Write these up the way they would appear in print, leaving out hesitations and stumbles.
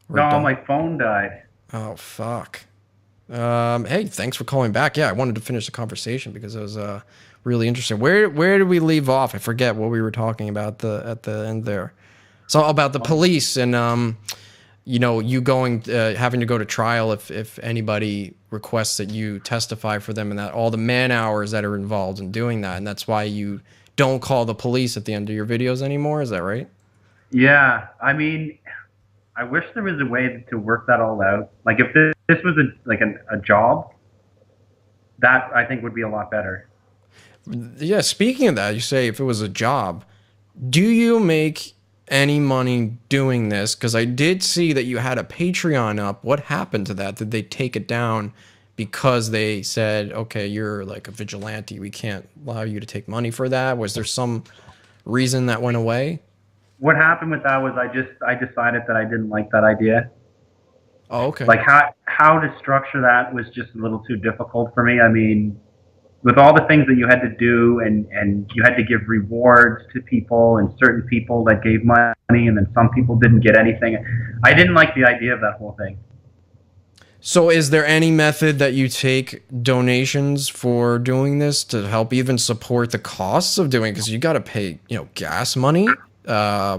Or No, died? my phone died. Oh, fuck. Hey, thanks for calling back. Yeah, I wanted to finish the conversation because it was really interesting. Where did we leave off? I forget what we were talking about at the end there. So about the Um, police and you going having to go to trial if anybody requests that you testify for them, and that all the man hours that are involved in doing that, and that's why you don't call the police at the end of your videos anymore. Is that right? yeah, I mean, I wish there was a way to work that all out. Like if this was a job, that I think would be a lot better. Yeah. Speaking of that, you say if it was a job, do you make any money doing this? Because I did see that you had a Patreon up. What happened to that? Did they take it down because they said, okay, you're like a vigilante, we can't allow you to take money for that? Was there some reason that went away? What happened with that was I decided that I didn't like that idea. Oh, okay. Like how to structure that was just a little too difficult for me. I mean, with all the things that you had to do and you had to give rewards to people and certain people that gave money and then some people didn't get anything. I didn't like the idea of that whole thing. So, is there any method that you take donations for doing this to help even support the costs of doing? Because you got to pay, gas money,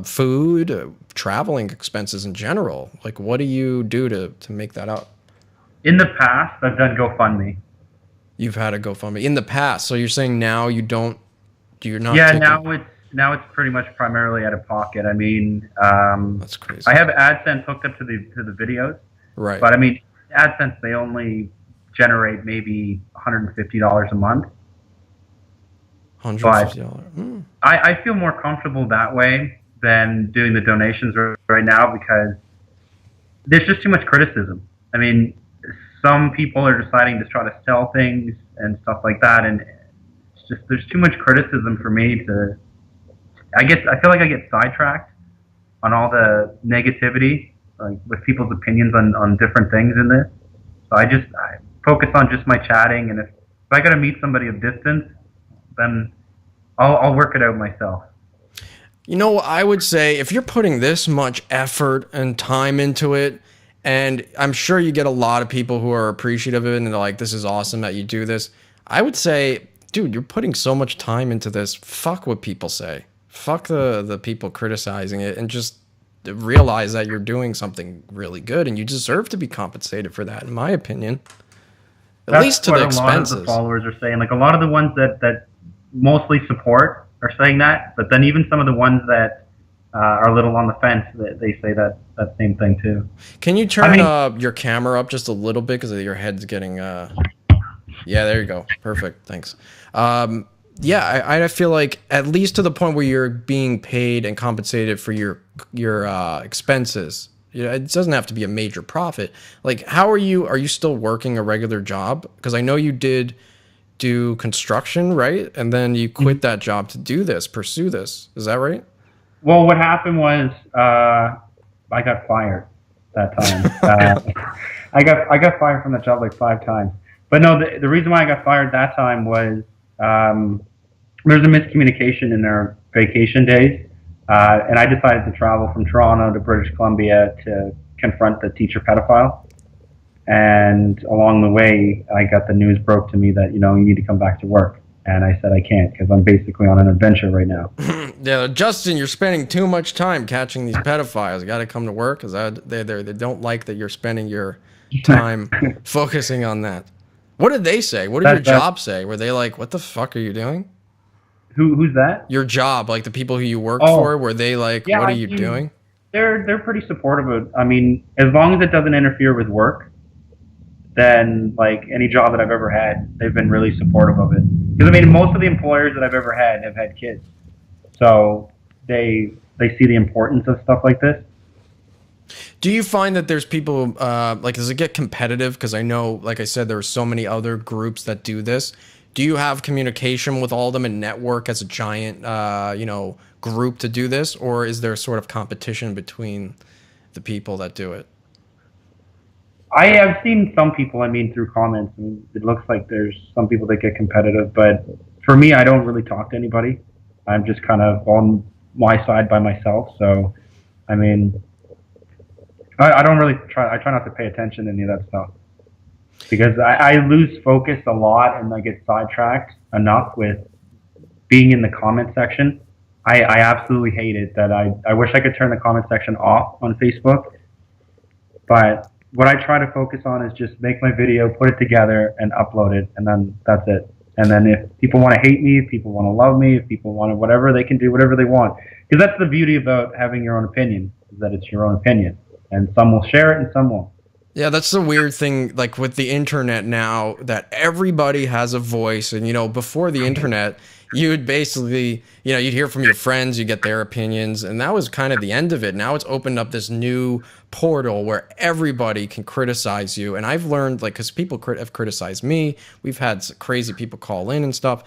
food, traveling expenses in general. Like, what do you do to make that up? In the past, I've done GoFundMe. You've had a GoFundMe in the past, so you're saying now you don't, you're not Yeah, taking. now it's pretty much primarily out of pocket. I mean, That's crazy, I have AdSense hooked up to the videos, right? but I mean, AdSense they only generate maybe $150 a month. Hundred and But fifty dollars. Mm. I feel more comfortable that way than doing the donations right now because there's just too much criticism. I mean, some people are deciding to try to sell things and stuff like that, and it's just there's too much criticism for me to. I feel like I get sidetracked on all the negativity, like with people's opinions on different things in this. So I focus on just my chatting, and if I got to meet somebody of distance, then I'll work it out myself. I would say if you're putting this much effort and time into it, and I'm sure you get a lot of people who are appreciative of it and they're like, this is awesome that you do this. I would say, dude, you're putting so much time into this. Fuck what people say. Fuck the people criticizing it and just realize that you're doing something really good and you deserve to be compensated for that, in my opinion. At That's least to what the a lot of the expenses. followers are saying. Like a lot of the ones that mostly support are saying that, but then even some of the ones that are a little on the fence, they say that same thing too. Can you I turn mean, your camera up just a little bit because your head's getting yeah, there you go. Perfect. Thanks. Yeah, I feel like at least to the point where you're being paid and compensated for your expenses. It doesn't have to be a major profit. Like, how are you? Are you still working a regular job? Because I know you did do construction, right? And then you quit that job to do this, pursue this. Is that right? well, what happened was I got fired that time. I got fired from that job like 5 times. But no, the reason why I got fired that time was um, there's a miscommunication in our vacation days, and I decided to travel from Toronto to British Columbia to confront the teacher pedophile. And along the way, I got the news broke to me that you need to come back to work, and I said I can't because I'm basically on an adventure right now. Yeah, Justin, you're spending too much time catching these pedophiles. You got to come to work because they don't like that you're spending your time focusing on that. What did they say? What did your That job say? Were they like, "What the fuck are you doing?" who's that? Your job, like the people who you worked for, Oh, were they like, yeah. "What are I you mean, doing?" they're pretty supportive of. I mean, as long as it doesn't interfere with work, then like any job that I've ever had, they've been really supportive of it. Because I mean, most of the employers that I've ever had have had kids, so they see the importance of stuff like this. Do you find that there's people like does it get competitive? Because I know, like I said, there are so many other groups that do this. Do you have communication with all of them and network as a giant, group to do this, or is there sort of competition between the people that do it? I have seen some people. I mean, through comments, and it looks like there's some people that get competitive. But for me, I don't really talk to anybody. I'm just kind of on my side by myself. So, I mean, I don't really try. I try not to pay attention to any of that stuff because I lose focus a lot and I get sidetracked enough with being in the comment section. I absolutely hate it that I wish I could turn the comment section off on Facebook. But what I try to focus on is just make my video, put it together, and upload it, and then that's it. And then if people want to hate me, if people want to love me, if people want to whatever, they can do whatever they want. Because that's the beauty about having your own opinion, is that it's your own opinion. And some will share it and some won't. Yeah, that's the weird thing, like with the internet now, that everybody has a voice. And, you know, before the internet, you would basically, you know, you'd hear from your friends, you get their opinions, and that was kind of the end of it. Now it's opened up this new portal where everybody can criticize you. And I've learned, like, because people have criticized me, we've had crazy people call in and stuff.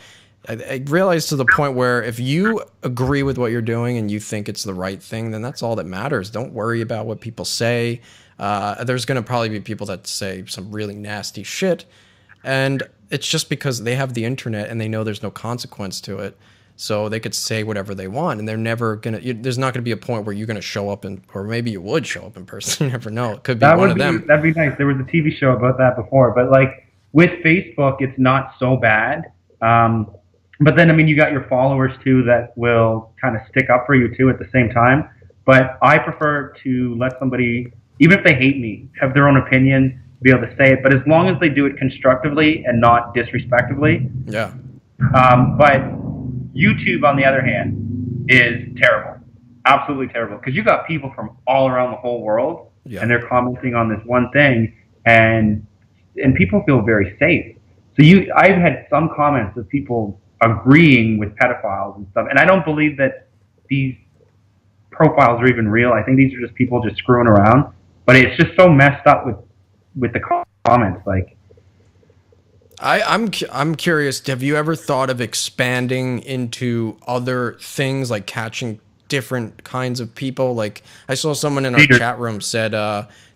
I realized to the point where if you agree with what you're doing and you think it's the right thing, then that's all that matters. Don't worry about what people say. There's going to probably be people that say some really nasty shit, and it's just because they have the internet and they know there's no consequence to it, so they could say whatever they want, and they're never gonna. There's not going to be a point where you're going to show up or maybe you would show up in person. You never know. It could be one of them. That'd be nice. There was a TV show about that before, but like with Facebook, it's not so bad. But then, I mean, you got your followers too that will kind of stick up for you too at the same time. But I prefer to let somebody, even if they hate me, have their own opinion, be able to say it. But as long as they do it constructively and not disrespectively. Yeah. But YouTube, on the other hand, is terrible. Absolutely terrible. Because you got people from all around the whole world, Yeah. and they're commenting on this one thing, and people feel very safe. So I've had some comments of people agreeing with pedophiles and stuff, and I don't believe that these profiles are even real. I think these are just people just screwing around. But it's just so messed up with the comments. Like, I'm curious. Have you ever thought of expanding into other things, like catching different kinds of people? Like, I saw someone in our chat room said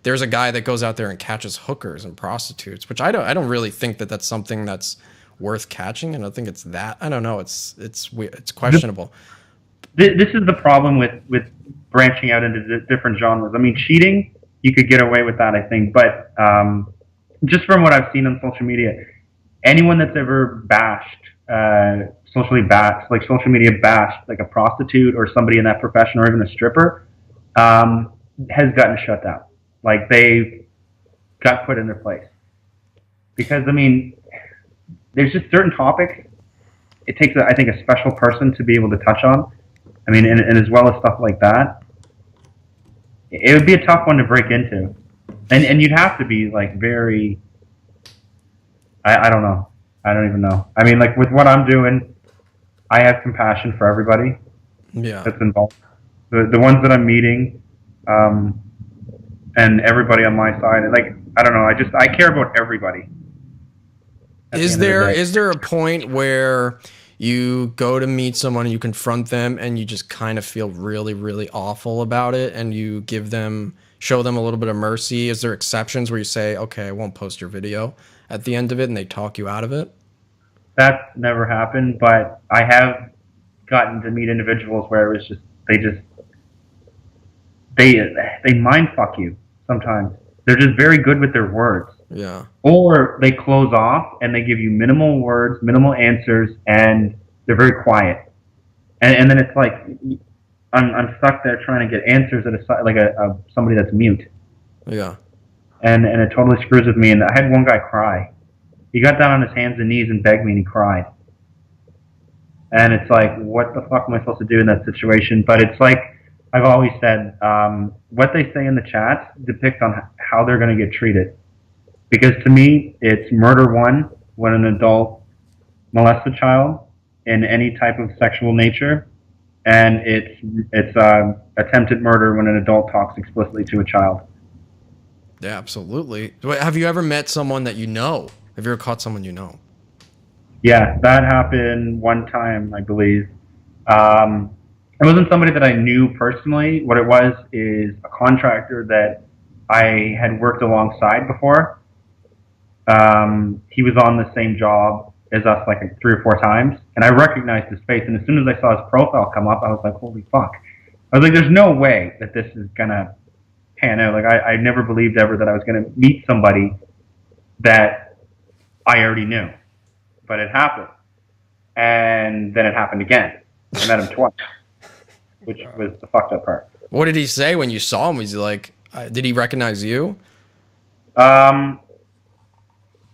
there's a guy that goes out there and catches hookers and prostitutes, which I don't really think that that's something that's worth catching. I don't think it's that. I don't know. It's weird. It's questionable. This is the problem with branching out into different genres. I mean, cheating, you could get away with that, I think. But just from what I've seen on social media, anyone that's ever bashed, social media bashed, like a prostitute or somebody in that profession or even a stripper, has gotten shut down. Like, they've got put in their place. Because, I mean, there's just certain topics it takes, I think, a special person to be able to touch on. I mean, and as well as stuff like that. It would be a tough one to break into. And you'd have to be, like, very... I don't know. I don't even know. I mean, like, with what I'm doing, I have compassion for everybody that's involved. The ones that I'm meeting, and everybody on my side. Like, I don't know. I care about everybody. Is there a point where you go to meet someone and you confront them and you just kind of feel really, really awful about it, and you show them a little bit of mercy? Is there exceptions where you say, okay, I won't post your video at the end of it, and they talk you out of it? That's never happened, but I have gotten to meet individuals where it was just they mind fuck you sometimes. They're just very good with their words. Yeah. Or they close off and they give you minimal words, minimal answers, and they're very quiet. And then it's like I'm stuck there trying to get answers at somebody that's mute. Yeah. And it totally screws with me. And I had one guy cry. He got down on his hands and knees and begged me, and he cried. And it's like, what the fuck am I supposed to do in that situation? But it's like I've always said, what they say in the chats depict on how they're going to get treated. Because to me, it's murder one when an adult molests a child in any type of sexual nature, and it's attempted murder when an adult talks explicitly to a child. Yeah, absolutely. Have you ever met someone that you know? Have you ever caught someone you know? Yeah, that happened one time, I believe. It wasn't somebody that I knew personally. What it was is a contractor that I had worked alongside before. He was on the same job as us like 3 or 4 times, and I recognized his face, and as soon as I saw his profile come up, I was like, holy fuck. I was like, there's no way that this is gonna pan out. Like I never believed ever that I was going to meet somebody that I already knew, but it happened, and then it happened again. I met him twice, which was the fucked up part. What did he say when you saw him? Was he like, did he recognize you? Um,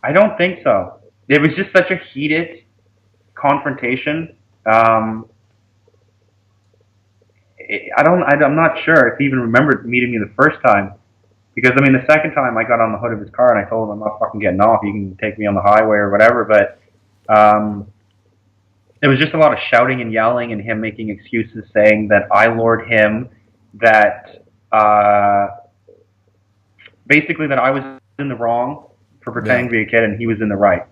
I don't think so. It was just such a heated confrontation. I'm not sure if he even remembered meeting me the first time. Because, I mean, the second time I got on the hood of his car and I told him I'm not fucking getting off. You can take me on the highway or whatever. But it was just a lot of shouting and yelling and him making excuses saying that I lured him, that basically that I was in the wrong for pretending to be a kid and he was in the right.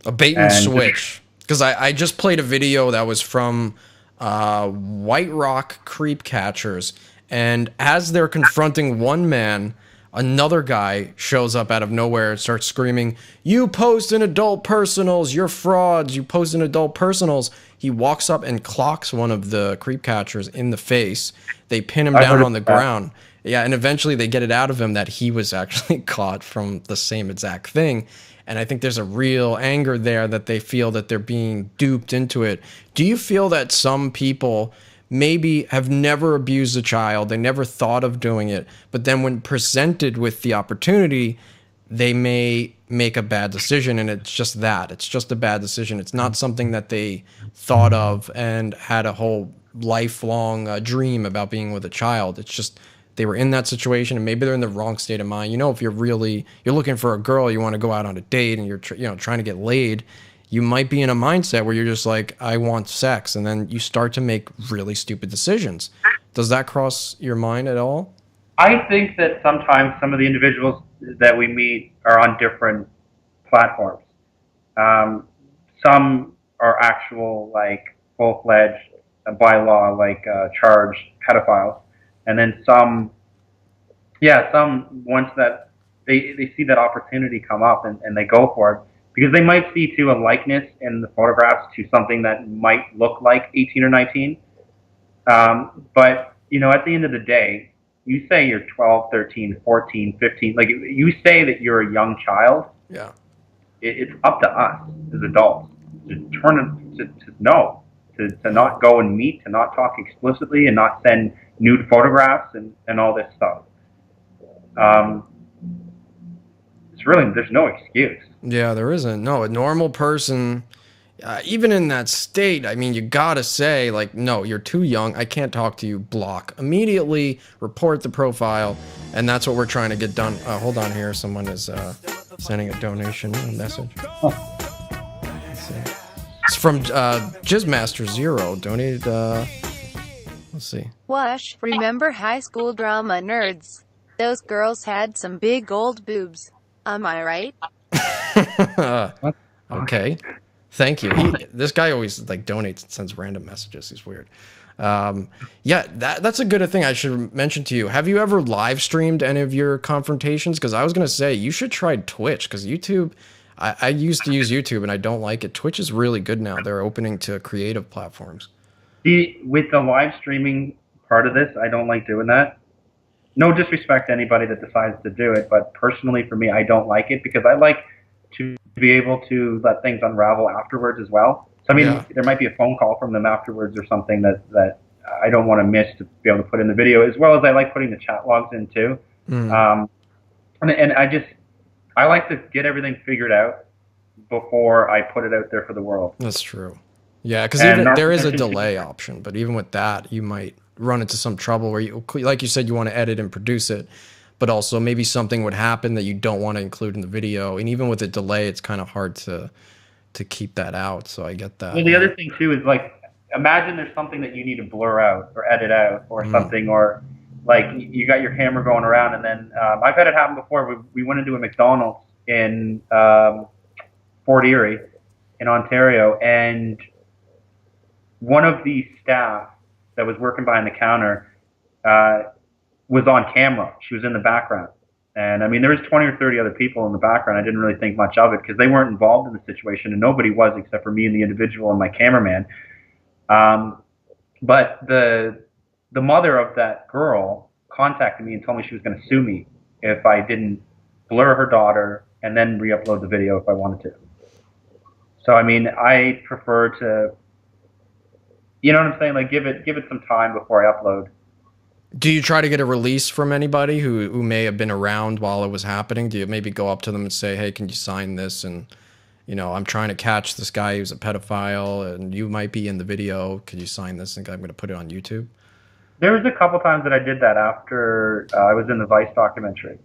A bait and switch. Because I just played a video that was from White Rock creep catchers. And as they're confronting one man, another guy shows up out of nowhere and starts screaming, "You post in adult personals, you're frauds, you post in adult personals." He walks up and clocks one of the creep catchers in the face. They pin him down on the ground. Yeah, and eventually they get it out of him that he was actually caught from the same exact thing. And I think there's a real anger there that they feel that they're being duped into it. Do you feel that some people maybe have never abused a child, they never thought of doing it, but then when presented with the opportunity, they may make a bad decision, and it's just that. It's just a bad decision. It's not something that they thought of and had a whole lifelong dream about being with a child. It's just they were in that situation, and maybe they're in the wrong state of mind. You know, if you're looking for a girl, you want to go out on a date, and you're trying to get laid, you might be in a mindset where you're just like, I want sex, and then you start to make really stupid decisions. Does that cross your mind at all? I think that sometimes some of the individuals that we meet are on different platforms. Some are actual, like, full-fledged, by law, like, charged pedophiles. And then some once that they see that opportunity come up and they go for it, because they might see to a likeness in the photographs to something that might look like 18 or 19. But, you know, at the end of the day, you say you're 12, 13, 14, 15, like you say that you're a young child. Yeah. It's up to us as adults to to not go and meet, to not talk explicitly and not send nude photographs and all this stuff. It's really, there's no excuse. Yeah, there isn't. No, a normal person, even in that state, I mean, you gotta say, like, no, you're too young. I can't talk to you. Block. Immediately report the profile, and that's what we're trying to get done. Hold on here. Someone is sending a donation message. Let's see. It's from Jizzmaster Zero. Donated, let's see. Wash, remember high school drama nerds? Those girls had some big old boobs. Am I right? Okay. Thank you. This guy always like donates and sends random messages. He's weird. Yeah, that's a good thing I should mention to you. Have you ever live streamed any of your confrontations? Because I was going to say you should try Twitch, because YouTube, I used to use YouTube and I don't like it. Twitch is really good now. They're opening to creative platforms. See, with the live streaming part of this, I don't like doing that. No disrespect to anybody that decides to do it, but personally for me, I don't like it because I like to be able to let things unravel afterwards as well. So, I mean, there might be a phone call from them afterwards or something that I don't want to miss to be able to put in the video, as well as I like putting the chat logs in too. And I like to get everything figured out before I put it out there for the world. That's true. Yeah, because there is a delay option, but even with that, you might run into some trouble where you, like you said, you want to edit and produce it, but also maybe something would happen that you don't want to include in the video. And even with a delay, it's kind of hard to keep that out. So I get that. Well, the other thing too is, like, imagine there's something that you need to blur out or edit out or something, or like you got your camera going around and then I've had it happen before. We went into a McDonald's in Fort Erie in Ontario, and one of the staff that was working behind the counter was on camera. She was in the background. And I mean, there was 20 or 30 other people in the background. I didn't really think much of it because they weren't involved in the situation, and nobody was except for me and the individual and my cameraman. But the mother of that girl contacted me and told me she was going to sue me if I didn't blur her daughter and then re-upload the video if I wanted to. So I mean, I prefer to, you know what I'm saying? Like give it some time before I upload. Do you try to get a release from anybody who may have been around while it was happening? Do you maybe go up to them and say, hey, can you sign this? And, you know, I'm trying to catch this guy who's a pedophile and you might be in the video. Could you sign this? And I'm going to put it on YouTube. There was a couple times that I did that after I was in the Vice documentary.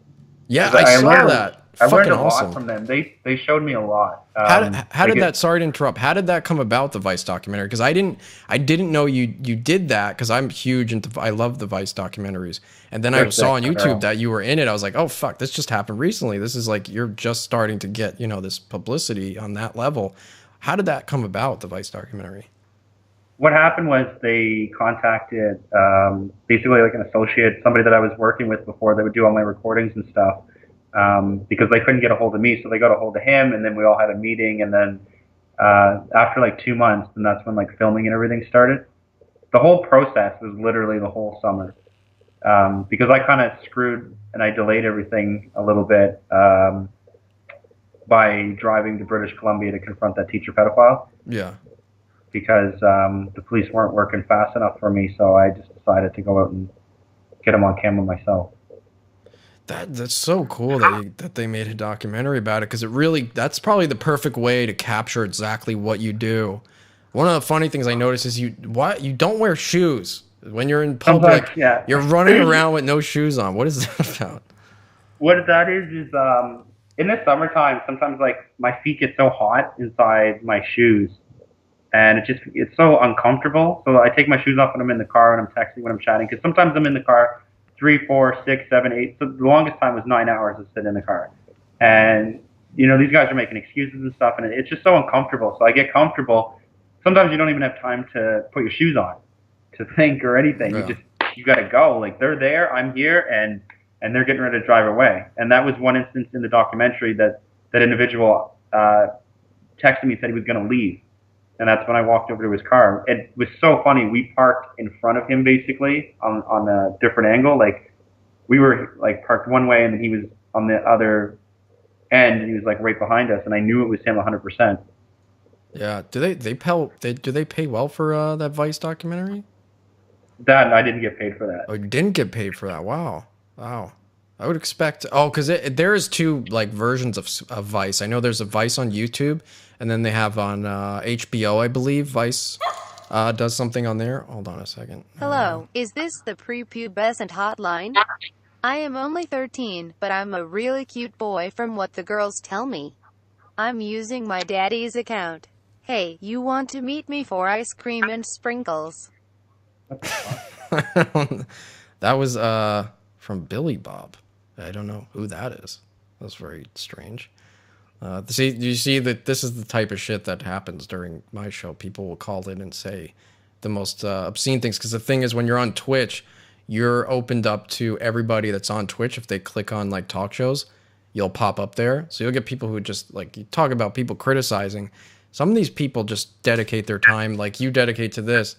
Yeah, I saw that. I learned Fucking a awesome. lot from them. They showed me a lot. How did that? Sorry to interrupt. How did that come about? The Vice documentary? Because I didn't know you did that. Because I'm huge into. I love the Vice documentaries. And then I saw on YouTube that you were in it. I was like, oh fuck, this just happened recently. This is like you're just starting to get this publicity on that level. How did that come about? The Vice documentary. What happened was they contacted basically like an associate, somebody that I was working with before. They would do all my recordings and stuff. Because they couldn't get a hold of me, so they got a hold of him, and then we all had a meeting, and then after like 2 months, and that's when like filming and everything started. The whole process was literally the whole summer, because I kind of screwed and I delayed everything a little bit by driving to British Columbia to confront that teacher pedophile. Yeah. Because the police weren't working fast enough for me, so I just decided to go out and get him on camera myself. That's so cool that they made a documentary about it, because that's probably the perfect way to capture exactly what you do. One of the funny things I noticed is you don't wear shoes when you're in public. Yeah. You're running around with no shoes on. What is that about? What that is in the summertime, sometimes like my feet get so hot inside my shoes, and it's so uncomfortable. So I take my shoes off when I'm in the car, when I'm texting, when I'm chatting, because sometimes I'm in the car 3, 4, 6, 7, 8. So the longest time was 9 hours to sit in the car. And, these guys are making excuses and stuff, and it's just so uncomfortable. So I get comfortable. Sometimes you don't even have time to put your shoes on, to think or anything. Yeah. You got to go. Like, they're there, I'm here, and they're getting ready to drive away. And that was one instance in the documentary that individual texted me, said he was going to leave. And that's when I walked over to his car. It was so funny. We parked in front of him, basically, on a different angle. Like, we were, like, parked one way, and then he was on the other end, and he was, like, right behind us. And I knew it was him 100%. Yeah. Do they pay well for that Vice documentary? That, I didn't get paid for that. Oh, you didn't get paid for that? Wow. I would expect. Oh, because there is two like versions of Vice. I know there's a Vice on YouTube, and then they have on HBO, I believe. Vice does something on there. Hold on a second. Hello, is this the prepubescent hotline? I am only 13, but I'm a really cute boy from what the girls tell me. I'm using my daddy's account. Hey, you want to meet me for ice cream and sprinkles? That was from Billy Bob. I don't know who that is. That's very strange. You see that this is the type of shit that happens during my show. People will call in and say the most obscene things. Because the thing is, when you're on Twitch, you're opened up to everybody that's on Twitch. If they click on like talk shows, you'll pop up there. So you'll get people who just like, you talk about people criticizing. Some of these people just dedicate their time, like you dedicate to this,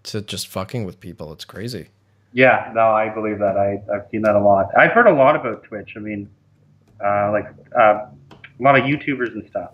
to just fucking with people. It's crazy. Yeah, no, I believe that. I've seen that a lot. I've heard a lot about Twitch. I mean, a lot of YouTubers and stuff.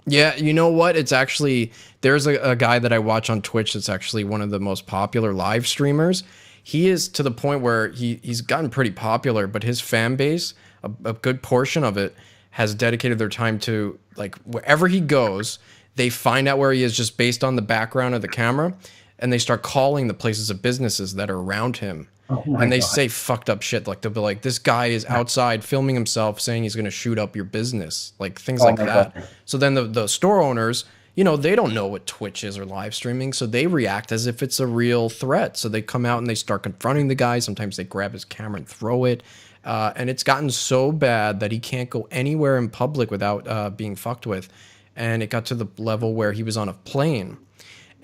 Yeah, you know what? It's actually, there's a guy that I watch on Twitch that's actually one of the most popular live streamers. He is to the point where he's gotten pretty popular, but his fan base, a good portion of it, has dedicated their time to, like, wherever he goes, they find out where he is just based on the background of the camera, and they start calling the places of businesses that are around him. And they say fucked up shit. Like, they'll be like, this guy is outside filming himself saying he's going to shoot up your business. Like, things like that. God. So then the store owners, they don't know what Twitch is or live streaming. So they react as if it's a real threat. So they come out and they start confronting the guy. Sometimes they grab his camera and throw it. And it's gotten so bad that he can't go anywhere in public without being fucked with. And it got to the level where he was on a plane.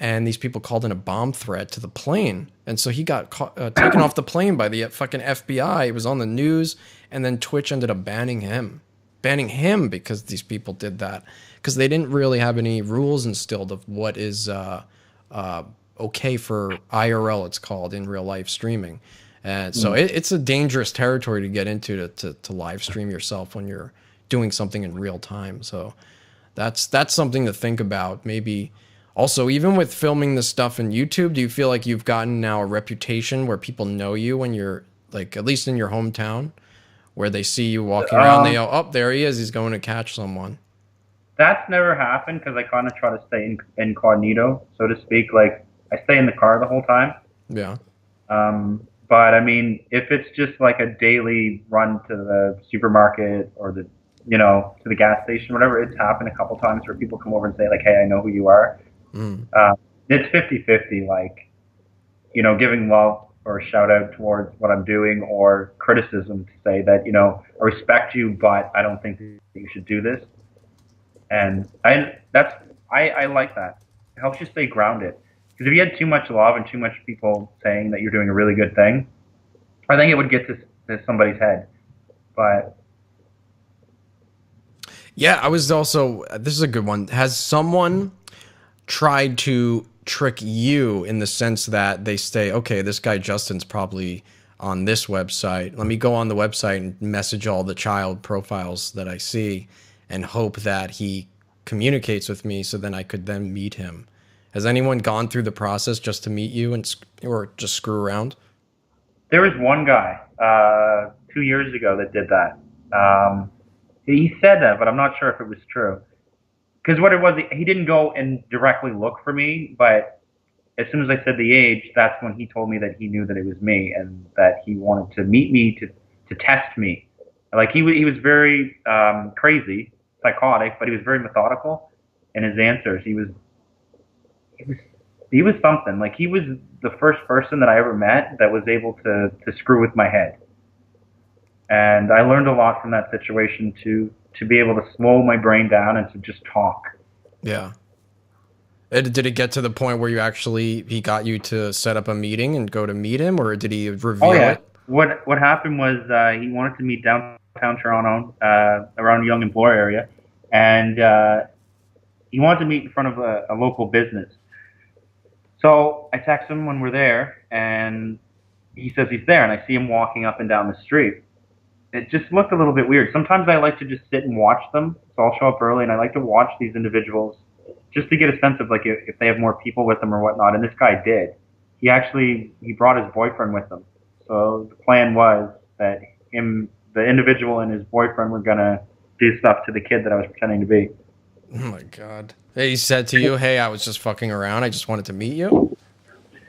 And these people called in a bomb threat to the plane. And so he got taken off the plane by the fucking FBI. It was on the news. And then Twitch ended up banning him. Because these people did that. Because they didn't really have any rules instilled of what is okay for IRL, it's called, in real life streaming. And so it's a dangerous territory to get into to live stream yourself when you're doing something in real time. So that's something to think about. Maybe also, even with filming this stuff in YouTube, do you feel like you've gotten now a reputation where people know you when you're like, at least in your hometown, where they see you walking around, they go, oh, there he is, he's going to catch someone? That's never happened because I kind of try to stay incognito, so to speak. Like, I stay in the car the whole time. Yeah. But I mean, if it's just like a daily run to the supermarket or the, you know, to the gas station, whatever, it's happened a couple times where people come over and say like, hey, I know who you are. It's 50-50, like, you know, giving love or a shout out towards what I'm doing, or criticism to say that, you know, I respect you, but I don't think that you should do this. And I like that. It helps you stay grounded. Because if you had too much love and too much people saying that you're doing a really good thing, I think it would get to somebody's head. But yeah, I was also, this is a good one. Has someone tried to trick you in the sense that they say, okay, this guy Justin's probably on this website. Let me go on the website and message all the child profiles that I see and hope that he communicates with me so then I could then meet him. Has anyone gone through the process just to meet you and or just screw around? there was one guy 2 years ago that did that. He said that, but I'm not sure if it was true. Because what it was, he didn't go and directly look for me, but as soon as I said the age, that's when he told me that he knew that it was me and that he wanted to meet me to test me. Like he was very crazy, psychotic, but he was very methodical in his answers. He was something. Like he was the first person that I ever met that was able to screw with my head. And I learned a lot from that situation to be able to slow my brain down and to just talk. Yeah. Did it get to the point where he got you to set up a meeting and go to meet him, or did he reveal it? What happened was he wanted to meet downtown Toronto, around Yonge and Bloor area, and he wanted to meet in front of a local business. So I text him when we're there, and he says he's there, and I see him walking up and down the street. It just looked a little bit weird. Sometimes I like to just sit and watch them, so I'll show up early, and I like to watch these individuals just to get a sense of like if they have more people with them or whatnot. And this guy did. He brought his boyfriend with him. So the plan was that the individual and his boyfriend were gonna do stuff to the kid that I was pretending to be. Oh my God. He said to you, hey, I was just fucking around. I just wanted to meet you?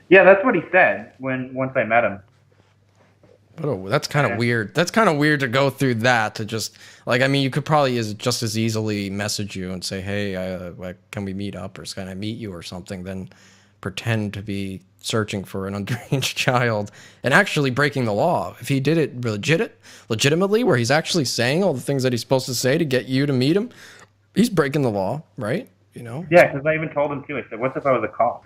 Yeah, that's what he said once I met him. Oh, that's kind of weird. That's kind of weird to go through that, to just, like, I mean, you could probably just as easily message you and say, hey, can we meet up, or can I meet you or something, than pretend to be searching for an underage child and actually breaking the law. If he did it legitimately, where he's actually saying all the things that he's supposed to say to get you to meet him, he's breaking the law, right? You know? Yeah, because I even told him too. I said, "What if I was a cop?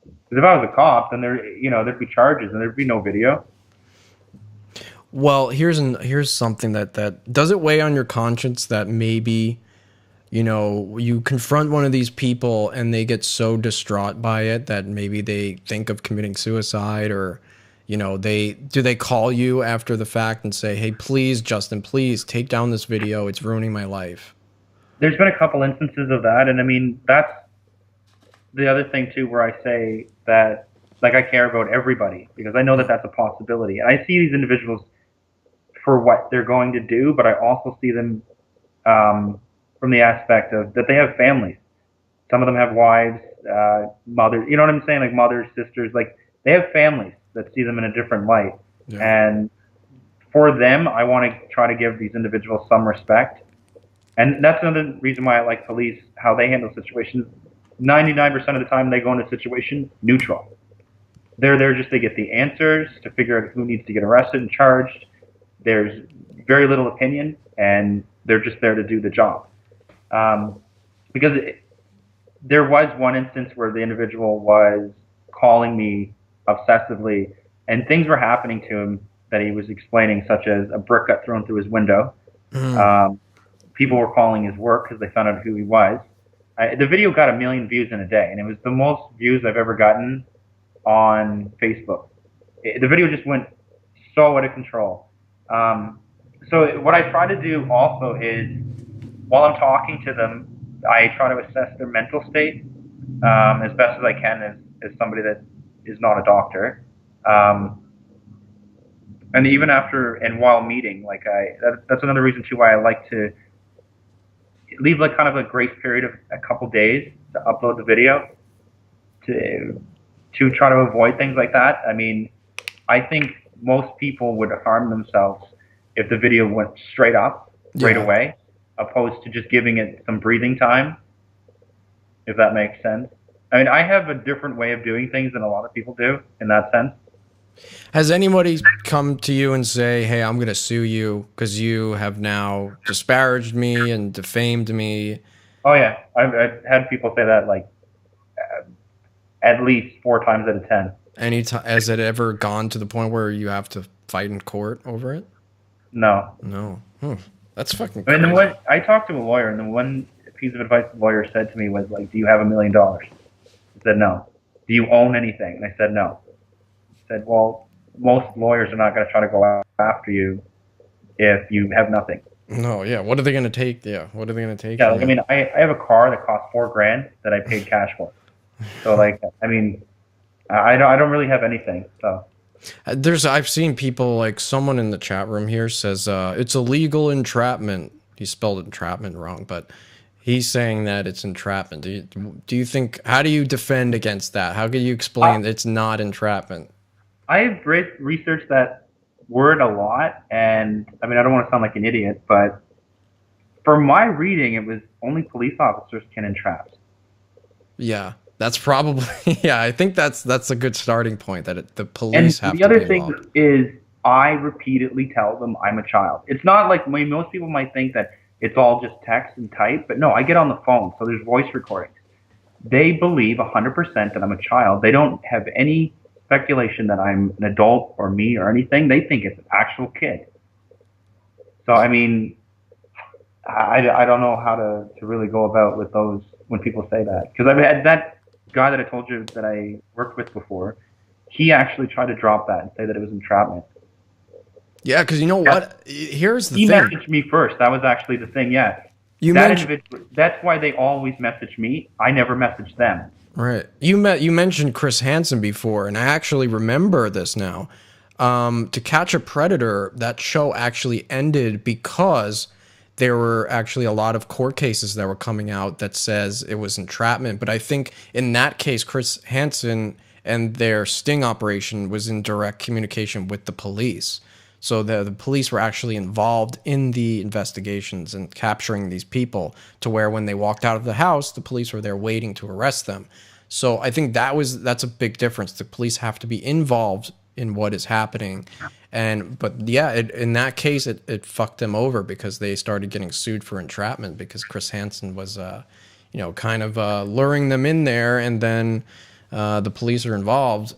Because if I was a cop, then there'd be charges and there'd be no video." Well, here's something that does it weigh on your conscience that maybe, you confront one of these people and they get so distraught by it that maybe they think of committing suicide, or, do they call you after the fact and say, hey, please, Justin, please take down this video. It's ruining my life. There's been a couple instances of that. And I mean, that's the other thing too, where I say that, like, I care about everybody because I know that that's a possibility. And I see these individuals for what they're going to do, but I also see them from the aspect of that they have families. Some of them have wives, mothers, you know what I'm saying? Like mothers, sisters, like they have families that see them in a different light. Yeah. And for them, I want to try to give these individuals some respect. And that's another reason why I like police, how they handle situations. 99% of the time they go into a situation neutral. They're there just to get the answers, to figure out who needs to get arrested and charged. There's very little opinion, and they're just there to do the job. Because there was one instance where the individual was calling me obsessively, and things were happening to him that he was explaining, such as a brick got thrown through his window. People were calling his work because they found out who he was. The video got 1 million views in a day, and it was the most views I've ever gotten on Facebook. The video just went so out of control. So what I try to do also is, while I'm talking to them, I try to assess their mental state as best as I can as somebody that is not a doctor. And even after and while meeting, like that's another reason too why I like to leave like kind of a grace period of a couple days to upload the video to try to avoid things like that. I mean, I think most people would harm themselves if the video went straight up right away, opposed to just giving it some breathing time, if that makes sense. I mean, I have a different way of doing things than a lot of people do in that sense. Has anybody come to you and say, hey, I'm going to sue you because you have now disparaged me and defamed me? Oh, yeah. I've had people say that like at least 4 times out of 10. Has it ever gone to the point where you have to fight in court over it? No. No. That's fucking crazy. I mean, I talked to a lawyer, and the one piece of advice the lawyer said to me was like, do you have $1 million? I said, no. Do you own anything? And I said, no. I said, well, most lawyers are not going to try to go after you if you have nothing. No, yeah. What are they going to take? Yeah. What are they going to take? Yeah, like, I mean, I have a car that cost $4,000 that I paid cash for. So, like, I mean, I don't really have anything, so. I've seen people, like someone in the chat room here says it's illegal entrapment. He spelled entrapment wrong, but he's saying that it's entrapment. Do you think, how do you defend against that? How can you explain it's not entrapment? I've researched that word a lot, and I mean, I don't want to sound like an idiot, but from my reading, it was only police officers can entrap. Yeah. That's probably, yeah, I think that's a good starting point, that the police have to be involved. And the other thing is, I repeatedly tell them I'm a child. It's not like most people might think that it's all just text and type, but no, I get on the phone, so there's voice recordings. They believe 100% that I'm a child. They don't have any speculation that I'm an adult or me or anything. They think it's an actual kid. So, I mean, I don't know how to really go about with those when people say that. Because I've had that guy that I told you that I worked with before, he actually tried to drop that and say that it was entrapment. Yeah, because you know what? Here's the thing. He messaged me first. That was actually the thing, yeah. That's why they always message me. I never message them. Right. You mentioned Chris Hansen before, and I actually remember this now. To Catch a Predator, that show actually ended because there were actually a lot of court cases that were coming out that says it was entrapment. But I think in that case, Chris Hansen and their sting operation was in direct communication with the police. So the police were actually involved in the investigations and capturing these people, to where when they walked out of the house, the police were there waiting to arrest them. So I think that's a big difference. The police have to be involved in what is happening. But yeah, in that case, it fucked them over, because they started getting sued for entrapment because Chris Hansen was, kind of luring them in there, and then the police are involved.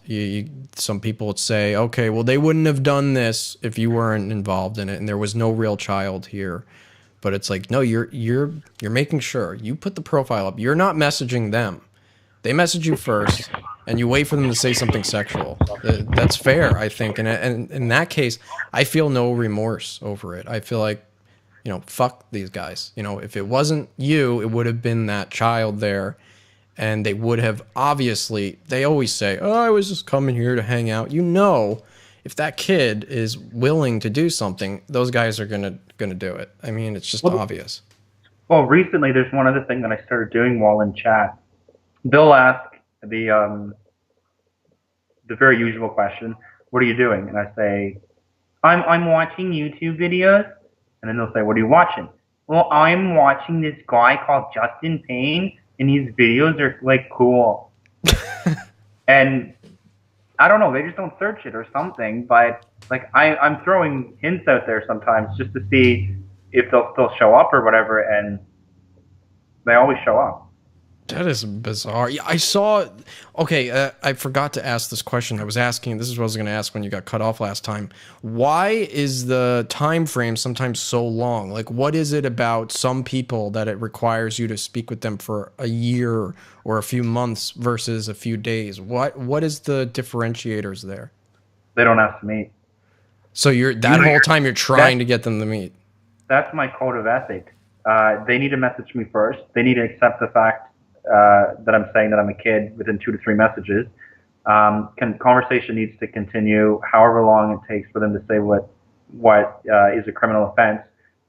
Some people would say, okay, well, they wouldn't have done this if you weren't involved in it, and there was no real child here. But it's like, no, you're making sure you put the profile up. You're not messaging them. They message you first, and you wait for them to say something sexual. That's fair, I think. And in that case, I feel no remorse over it. I feel like, fuck these guys. If it wasn't you, it would have been that child there. And they would have, obviously, they always say, oh, I was just coming here to hang out. If that kid is willing to do something, those guys are gonna do it. I mean, it's just obvious. Well, recently, there's one other thing that I started doing while in chat. They'll ask the very usual question, what are you doing? And I say, I'm watching YouTube videos. And then they'll say, what are you watching? Well, I'm watching this guy called Justin Payne, and his videos are like cool. And I don't know, they just don't search it or something, but like I'm throwing hints out there sometimes just to see if they'll show up or whatever, and they always show up. That is bizarre. Yeah, I saw. Okay, I forgot to ask this question. I was asking. This is what I was going to ask when you got cut off last time. Why is the time frame sometimes so long? Like, what is it about some people that it requires you to speak with them for a year or a few months versus a few days? What is the differentiators there? They don't ask to meet. So that whole time you're trying to get them to meet. That's my code of ethics. They need to message me first. They need to accept the fact that I'm saying that I'm a kid within 2 to 3 messages. Conversation needs to continue however long it takes for them to say what is a criminal offense.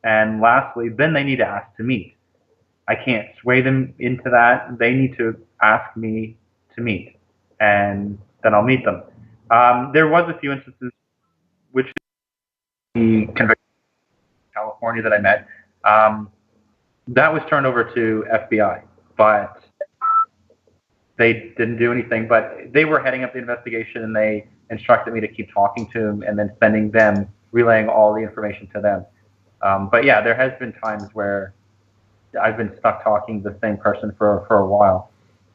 And lastly, then they need to ask to meet. I can't sway them into that. They need to ask me to meet, and then I'll meet them. There was a few instances, which the conviction in California that I met, that was turned over to FBI, but they didn't do anything. But they were heading up the investigation, and they instructed me to keep talking to them and then sending them, relaying all the information to them. But yeah, there has been times where I've been stuck talking to the same person for a while.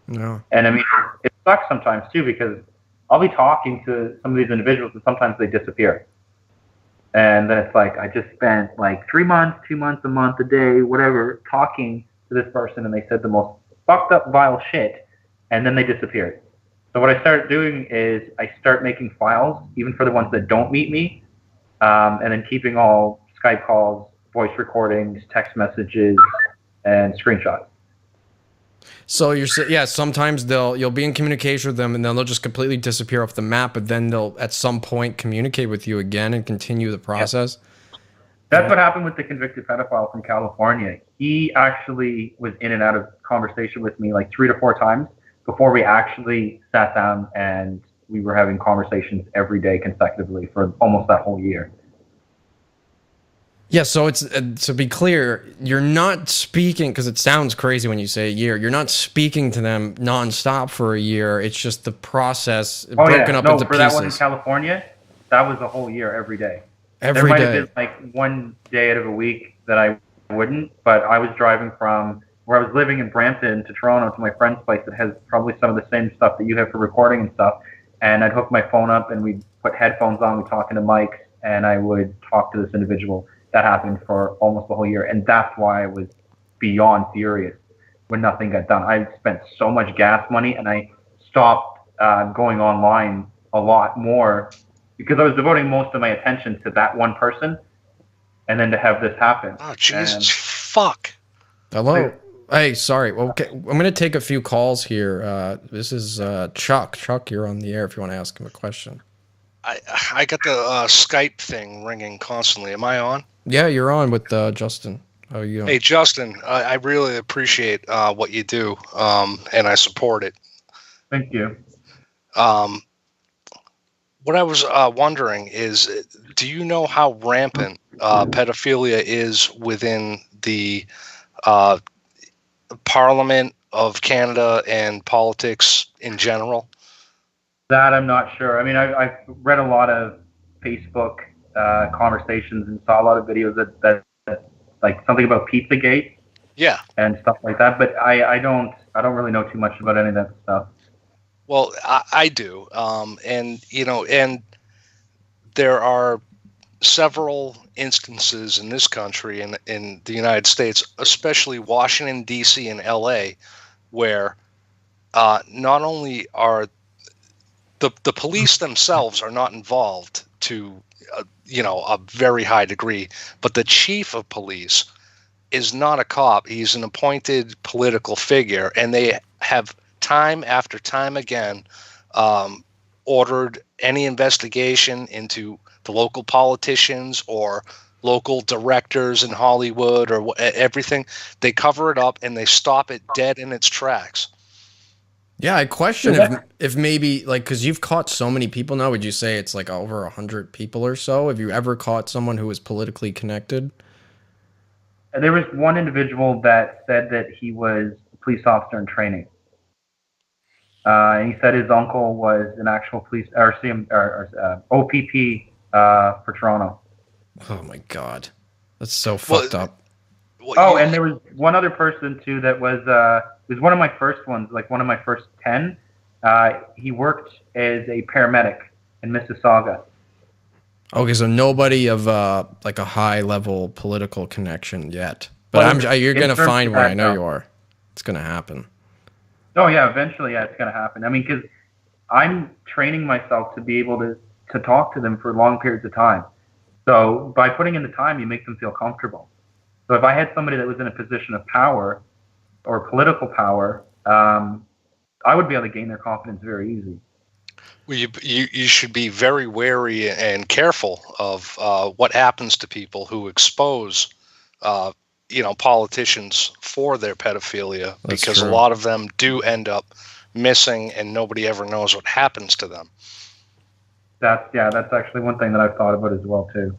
No. And I mean, it sucks sometimes too, because I'll be talking to some of these individuals and sometimes they disappear. And then it's like, I just spent like 3 months, 2 months, a month, a day, whatever, talking to this person, and they said the most fucked up, vile shit, and then they disappeared. So what I started doing is I start making files, even for the ones that don't meet me, and then keeping all Skype calls, voice recordings, text messages, and screenshots. So sometimes you'll be in communication with them, and then they'll just completely disappear off the map, but then they'll at some point communicate with you again and continue the process. That's what happened with the convicted pedophile from California. He actually was in and out of conversation with me like 3 to 4 times before we actually sat down and we were having conversations every day consecutively for almost that whole year. Yeah, so it's to be clear, you're not speaking, because it sounds crazy when you say a year. You're not speaking to them nonstop for a year. It's just the process broken up into pieces. For that one in California, that was a whole year every day. Every there might day. have been like 1 day out of a week that I wouldn't, but I was driving from where I was living in Brampton to Toronto to my friend's place that has probably some of the same stuff that you have for recording and stuff. And I'd hook my phone up and we'd put headphones on, we'd talk into mics, and I would talk to this individual. That happened for almost the whole year, and that's why I was beyond furious when nothing got done. I spent so much gas money, and I stopped going online a lot more because I was devoting most of my attention to that one person, and then to have this happen. Oh, Jesus, fuck. Hello. Hey, sorry. Well, okay, I'm going to take a few calls here. This is Chuck. Chuck, you're on the air if you want to ask him a question. I got the Skype thing ringing constantly. Am I on? Yeah, you're on with Justin. How are you doing? Hey, Justin, I really appreciate what you do, and I support it. Thank you. What I was wondering is, do you know how rampant pedophilia is within the Parliament of Canada and politics in general? That I'm not sure. I mean, I've read a lot of Facebook conversations and saw a lot of videos that like something about Pizzagate, yeah, and stuff like that. But I don't really know too much about any of that stuff. Well, I do, and and there are several instances in this country and in the United States, especially Washington D.C. and L.A., where not only are the police themselves are not involved to a very high degree, but the chief of police is not a cop. He's an appointed political figure, and they have time after time again ordered any investigation into the local politicians or local directors in Hollywood or everything. They cover it up and they stop it dead in its tracks. Yeah, I question if maybe, like, because you've caught so many people now, would you say it's like over 100 people or so? Have you ever caught someone who was politically connected? There was one individual that said that he was a police officer in training. And he said his uncle was an actual police OPP for Toronto. Oh my God, that's so fucked up. And there was one other person too that was one of my first ones, like one of my first 10. He worked as a paramedic in Mississauga. Okay, so nobody of like a high level political connection yet, but you're gonna find one. I know you are. It's gonna happen. Oh yeah, eventually, yeah, it's gonna happen. I mean, because I'm training myself to be able to to talk to them for long periods of time. So by putting in the time, you make them feel comfortable. So if I had somebody that was in a position of power or political power, I would be able to gain their confidence very easy. Well, you should be very wary and careful of what happens to people who expose, politicians for their pedophilia, That's because true. a lot of them do end up missing, and nobody ever knows what happens to them. That's actually one thing that I've thought about as well too.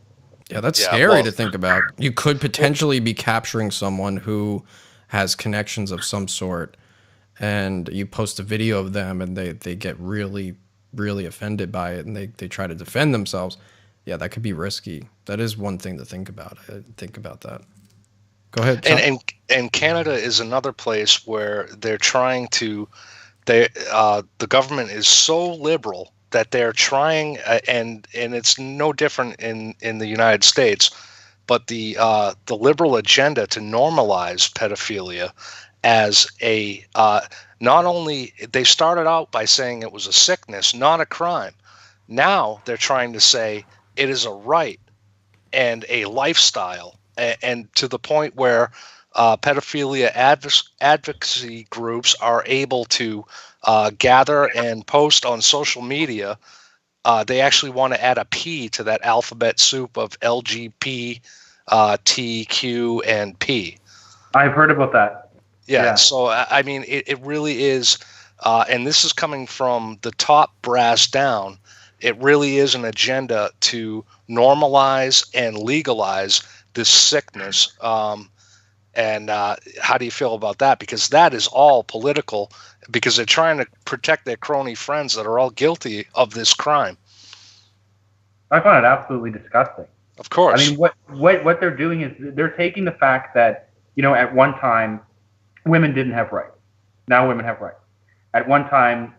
Yeah, that's Yeah, scary well- to think about. You could potentially be capturing someone who has connections of some sort, and you post a video of them, and they get really, really offended by it, and they try to defend themselves. Yeah, that could be risky. That is one thing to think about. I didn't think about that. Go ahead, Sean. And Canada is another place where they're trying to. The government is so liberal that they're trying, and it's no different in the United States, but the liberal agenda to normalize pedophilia as a not only they started out by saying it was a sickness, not a crime. Now they're trying to say it is a right and a lifestyle, and to the point where pedophilia advocacy groups are able to gather and post on social media. They actually want to add a P to that alphabet soup of LGBT, TQ, and P. I've heard about that. Yeah. So, I mean, it really is, and this is coming from the top brass down. It really is an agenda to normalize and legalize this sickness. And how do you feel about that? Because that is all political, because they're trying to protect their crony friends that are all guilty of this crime. I find it absolutely disgusting. Of course. I mean, what they're doing is they're taking the fact that, at one time, women didn't have rights. Now women have rights. At one time,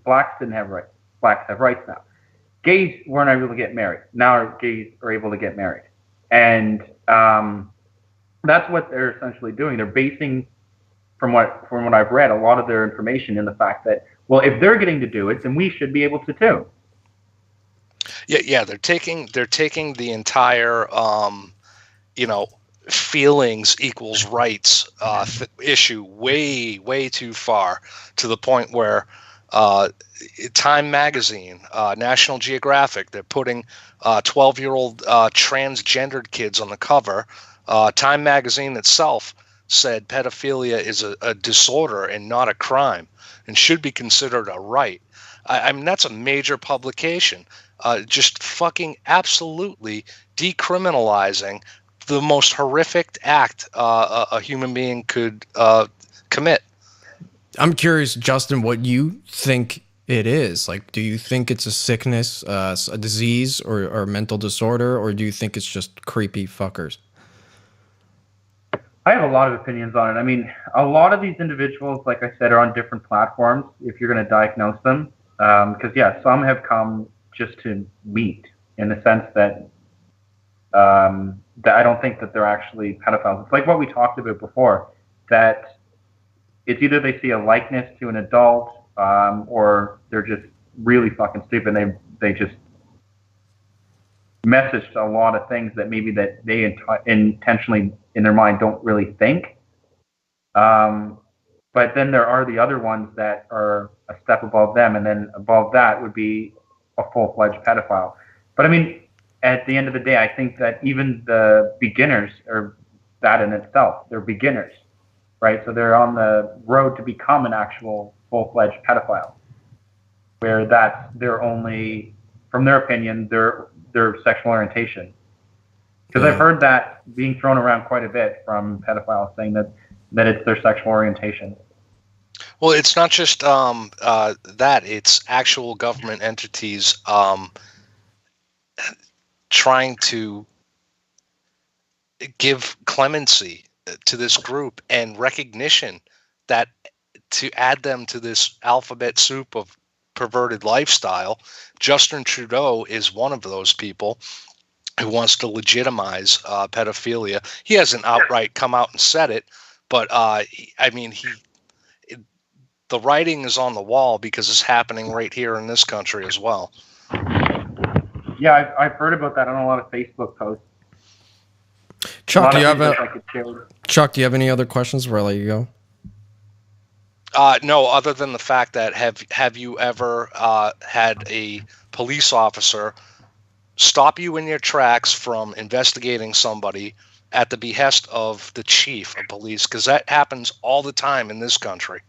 blacks didn't have rights. Blacks have rights now. Gays weren't able to get married. Now gays are able to get married. And that's what they're essentially doing. They're basing, from what I've read, a lot of their information in the fact that, well, if they're getting to do it, then we should be able to too. Yeah. They're taking the entire, feelings equals rights issue way too far, to the point where Time Magazine, National Geographic, they're putting 12-year-old transgendered kids on the cover. Time Magazine itself said pedophilia is a disorder and not a crime, and should be considered a right. I mean, that's a major publication, just fucking absolutely decriminalizing the most horrific act a human being could commit. I'm curious, Justin, what you think it is. Like, do you think it's a sickness, a disease, or a mental disorder, or do you think it's just creepy fuckers? I have a lot of opinions on it. I mean, a lot of these individuals, like I said, are on different platforms if you're going to diagnose them. Because, some have come just to meet, in the sense that that I don't think that they're actually pedophiles. It's like what we talked about before, that it's either they see a likeness to an adult, or they're just really fucking stupid. They just messaged a lot of things that maybe that they intentionally in their mind don't really think. But then there are the other ones that are a step above them, and then above that would be a full-fledged pedophile. But I mean, at the end of the day, I think that even the beginners are that in itself. They're beginners, right? So they're on the road to become an actual full-fledged pedophile, where that's their only, from their opinion, their sexual orientation. Because I've heard that being thrown around quite a bit from pedophiles, saying that it's their sexual orientation. Well, it's not just that; it's actual government entities trying to give clemency to this group and recognition that to add them to this alphabet soup of perverted lifestyle. Justin Trudeau is one of those people who wants to legitimize pedophilia. He hasn't outright come out and said it, but I mean, the writing is on the wall, because it's happening right here in this country as well. Yeah, I've heard about that on a lot of Facebook posts. Chuck, do you have Chuck, do you have any other questions before I let you go? No, other than the fact that have you ever had a police officer stop you in your tracks from investigating somebody at the behest of the chief of police? Because that happens all the time in this country.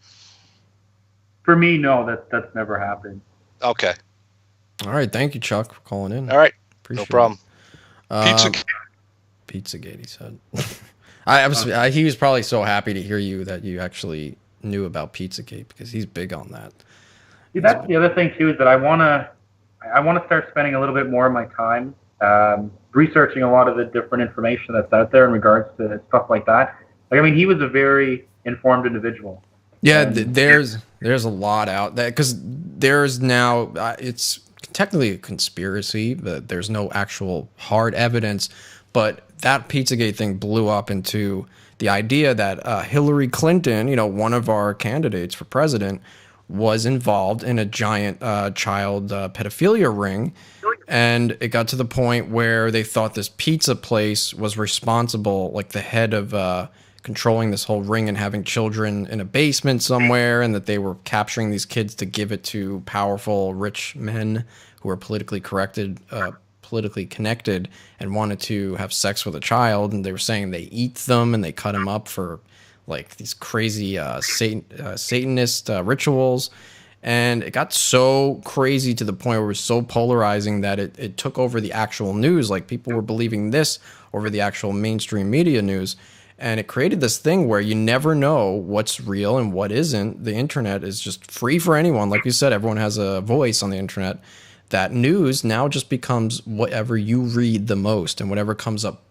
For me, no, that's never happened. Okay. All right, thank you, Chuck, for calling in. All right, Appreciate no problem. Pizzagate, he said. He was probably so happy to hear you that you actually knew about Pizzagate, because he's big on that. See, that's the other thing too, is that I wanna start spending a little bit more of my time researching a lot of the different information that's out there in regards to stuff like that. Like, I mean, he was a very informed individual. Yeah, there's a lot out there, because there's now it's technically a conspiracy, but there's no actual hard evidence. But that Pizzagate thing blew up into the idea that Hillary Clinton, one of our candidates for president, was involved in a giant child pedophilia ring. And it got to the point where they thought this pizza place was responsible, like the head of controlling this whole ring and having children in a basement somewhere, and that they were capturing these kids to give it to powerful, rich men who were politically connected and wanted to have sex with a child. And they were saying they eat them and they cut them up for like these crazy Satanist rituals. And it got so crazy to the point where it was so polarizing that it took over the actual news. Like, people were believing this over the actual mainstream media news. And it created this thing where you never know what's real and what isn't. The internet is just free for anyone. Like you said, everyone has a voice on the internet. That news now just becomes whatever you read the most and whatever comes up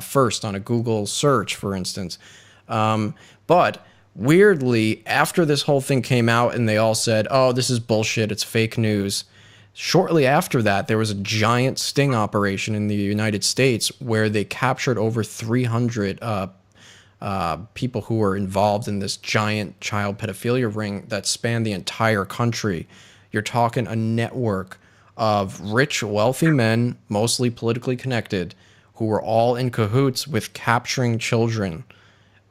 first on a Google search, for instance. But weirdly, after this whole thing came out and they all said, oh, this is bullshit, it's fake news, shortly after that, there was a giant sting operation in the United States where they captured over 300 people who were involved in this giant child pedophilia ring that spanned the entire country. You're talking a network of rich, wealthy men, mostly politically connected, who were all in cahoots with capturing children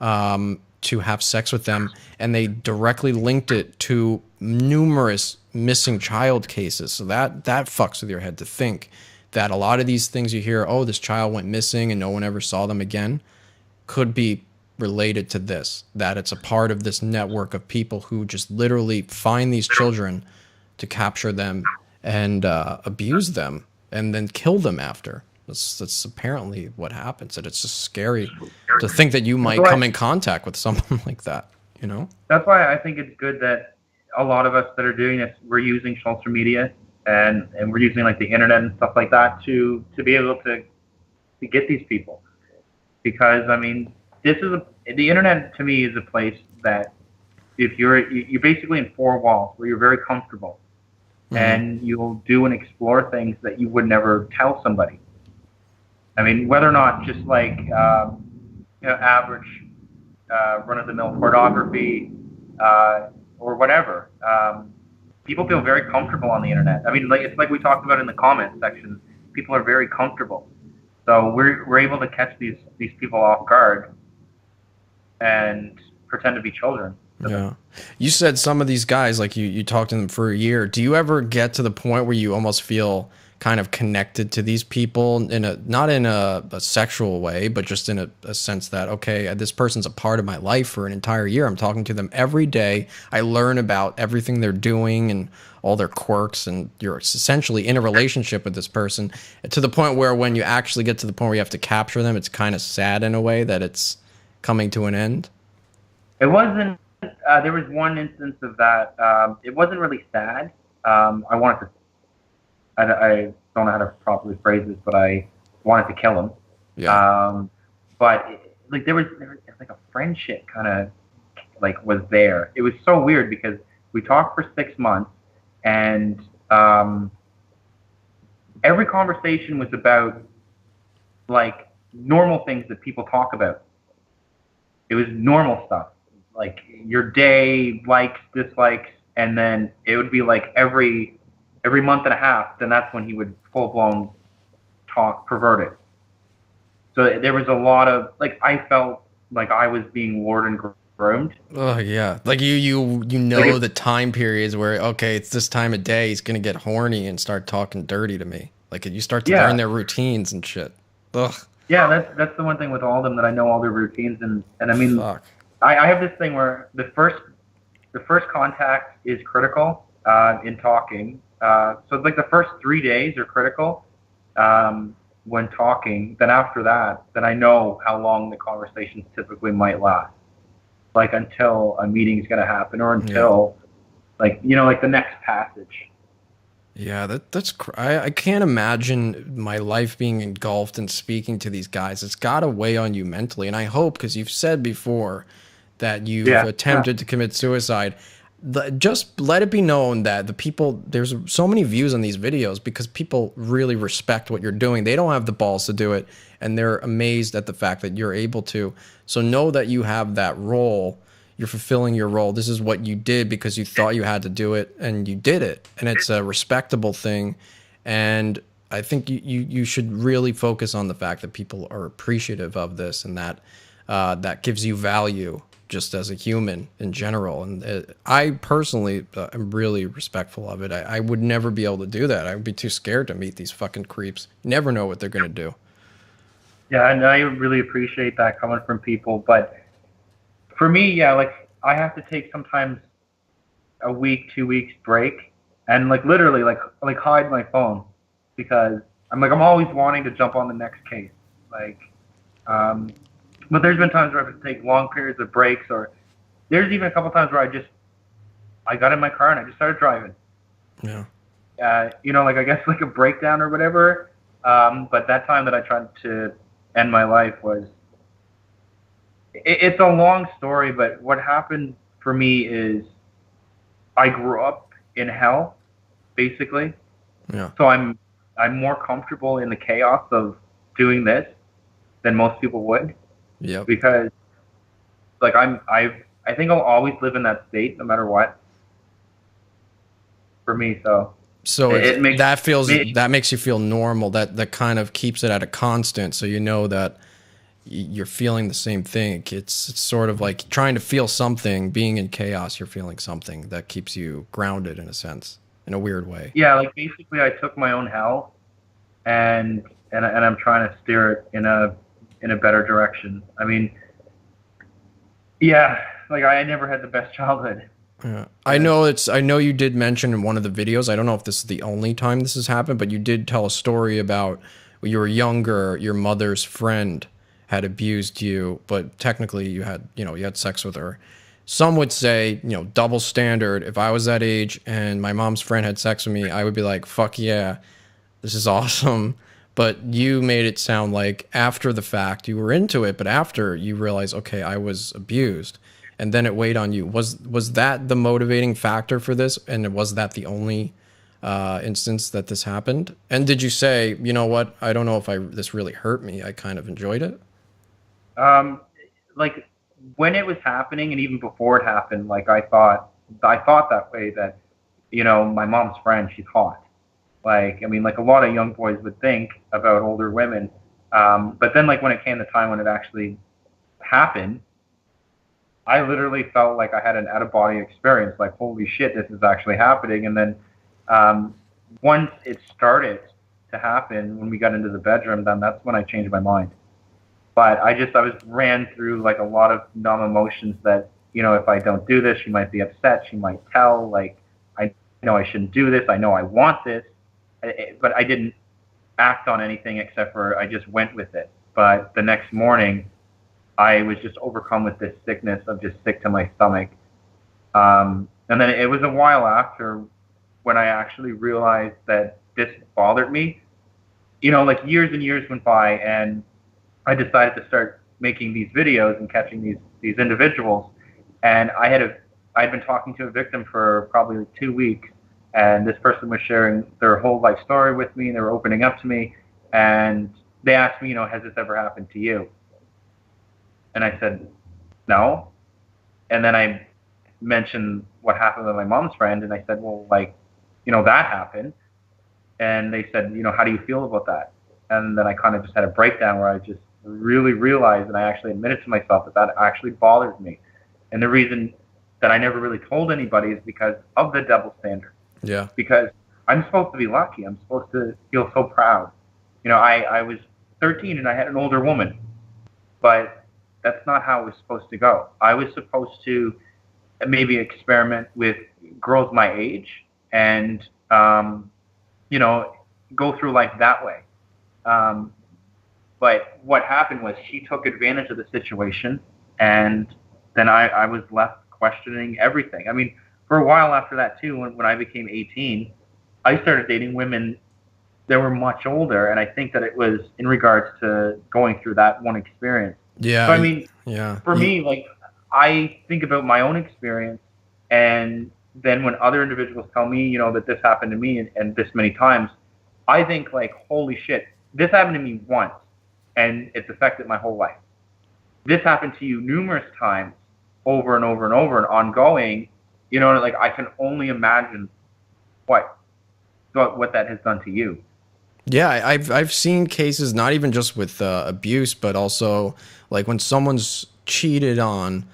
to have sex with them. And they directly linked it to numerous missing child cases. So that fucks with your head to think that a lot of these things you hear, oh, this child went missing and no one ever saw them again, could be related to this, that it's a part of this network of people who just literally find these children to capture them and abuse them and then kill them after. That's apparently what happens. And it's just scary to think that you might come in contact with someone like that, That's why I think it's good that a lot of us that are doing this, we're using social media and we're using like the internet and stuff like that to be able to get these people. Because, I mean, the internet to me is a place that if you're basically in four walls where you're very comfortable, and you'll do and explore things that you would never tell somebody. I mean, whether or not just like average run-of-the-mill pornography or whatever, people feel very comfortable on the internet. I mean, it's like we talked about in the comments section. People are very comfortable, so we're able to catch these people off guard and pretend to be children. Yeah. You said some of these guys, like you talked to them for a year. Do you ever get to the point where you almost feel kind of connected to these people not in a sexual way, but just in a sense that, okay, this person's a part of my life for an entire year. I'm talking to them every day. I learn about everything they're doing and all their quirks, and you're essentially in a relationship with this person to the point where when you actually get to the point where you have to capture them, it's kind of sad in a way that it's coming to an end. It wasn't. There was one instance of that. It wasn't really sad. I don't know how to properly phrase this, but I wanted to kill him. Yeah. But there was like a friendship kind of like was there. It was so weird because we talked for 6 months, and every conversation was about like normal things that people talk about. It was normal stuff. Like your day, likes, dislikes, and then it would be like every every month and a half, then that's when he would full blown talk perverted. So there was a lot of like I felt like I was being lured and groomed. Oh yeah, like you Like know the time periods where okay, it's this time of day he's gonna get horny and start talking dirty to me. Like you start to learn yeah, their routines and shit. Ugh, yeah, that's the one thing with all of them that I know all their routines and I mean fuck. I have this thing where the first contact is critical in talking. So it's like the first 3 days are critical when talking. Then after that, then I know how long the conversations typically might last. Like until a meeting's going to happen or Yeah. until like like the next passage. Yeah, I can't imagine my life being engulfed in speaking to these guys. It's got to weigh on you mentally, and I hope because you've said before that you've Yeah, yeah, attempted to commit suicide. Just let it be known that the people there's so many views on these videos because people really respect what you're doing. They don't have the balls to do it, and they're amazed at the fact that you're able to. So know that you have that role. You're fulfilling your role. This is what you did because you thought you had to do it and you did it. And it's a respectable thing. And I think you should really focus on the fact that people are appreciative of this and that that gives you value just as a human in general. And I personally am really respectful of it. I would never be able to do that. I would be too scared to meet these fucking creeps. You never know what they're going to do. yeah. And I really appreciate that coming from people. But for me, yeah, like I have to take sometimes a week, 2 weeks break, and like literally like hide my phone because I'm always wanting to jump on the next case. Like, um, but there's been times where I've had to take long periods of breaks, or there's even a couple times where I got in my car and I just started driving. Yeah. Like I guess like a breakdown or whatever. But that time that I tried to end my life was it's a long story, but what happened for me is I grew up in hell, basically. Yeah. So I'm more comfortable in the chaos of doing this than most people would Yep. because like I think I'll always live in that state no matter what. For me, so So it makes me that makes you feel normal. That kind of keeps it at a constant. So you know that you're feeling the same thing. It's sort of like trying to feel something, being in chaos, you're feeling something that keeps you grounded in a sense, in a weird way. yeah, like basically I took my own hell and I'm trying to steer it in a better direction. I mean, yeah, like I never had the best childhood. Yeah. But I know you did mention in one of the videos, I don't know if this is the only time this has happened, but you did tell a story about when you were younger, your mother's friend had abused you, but technically you had sex with her. Some would say, double standard. If I was that age and my mom's friend had sex with me, I would be like, fuck yeah, this is awesome. But you made it sound like after the fact you were into it, but after you realized, okay, I was abused, and then it weighed on you. Was that the motivating factor for this? And was that the only instance that this happened? And did you say, you know what? I don't know if this really hurt me. I kind of enjoyed it. um, like when it was happening and even before it happened, like I thought that way that my mom's friend, she's hot. Like I mean, like a lot of young boys would think about older women, but then like when it came the time when it actually happened, I literally felt like I had an out of body experience. Like holy shit, this is actually happening. And then um, once it started to happen, when we got into the bedroom, then that's when I changed my mind. But I was ran through like a lot of numb emotions that if I don't do this, she might be upset. She might tell like I know I shouldn't do this. I know I want this, but I didn't act on anything except for I just went with it. But the next morning, I was just overcome with this sickness of just sick to my stomach. And then it was a while after when I actually realized that this bothered me. Like years and years went by, and I decided to start making these videos and catching these individuals. And I'd been talking to a victim for probably 2 weeks, and this person was sharing their whole life story with me, and they were opening up to me, and they asked me, has this ever happened to you? And I said, no. And then I mentioned what happened with my mom's friend, and I said, well, like, that happened. And they said, how do you feel about that? And then I kind of just had a breakdown where I just really realized, and I actually admitted to myself that that actually bothers me. And the reason that I never really told anybody is because of the double standard. Yeah. Because I'm supposed to be lucky. I'm supposed to feel so proud. I was 13 and I had an older woman, but that's not how it was supposed to go. I was supposed to maybe experiment with girls my age and, go through life that way. But what happened was she took advantage of the situation, and then I was left questioning everything. I mean, for a while after that too, when I became 18, I started dating women that were much older, and I think that it was in regards to going through that one experience. Yeah. So I mean, yeah. For me, like, I think about my own experience, and then when other individuals tell me, that this happened to me and this many times, I think like, holy shit, this happened to me once, and it's affected my whole life. This happened to you numerous times, over and over and over, and ongoing. Like, I can only imagine what that has done to you. Yeah, I've seen cases not even just with abuse, but also like when someone's cheated on,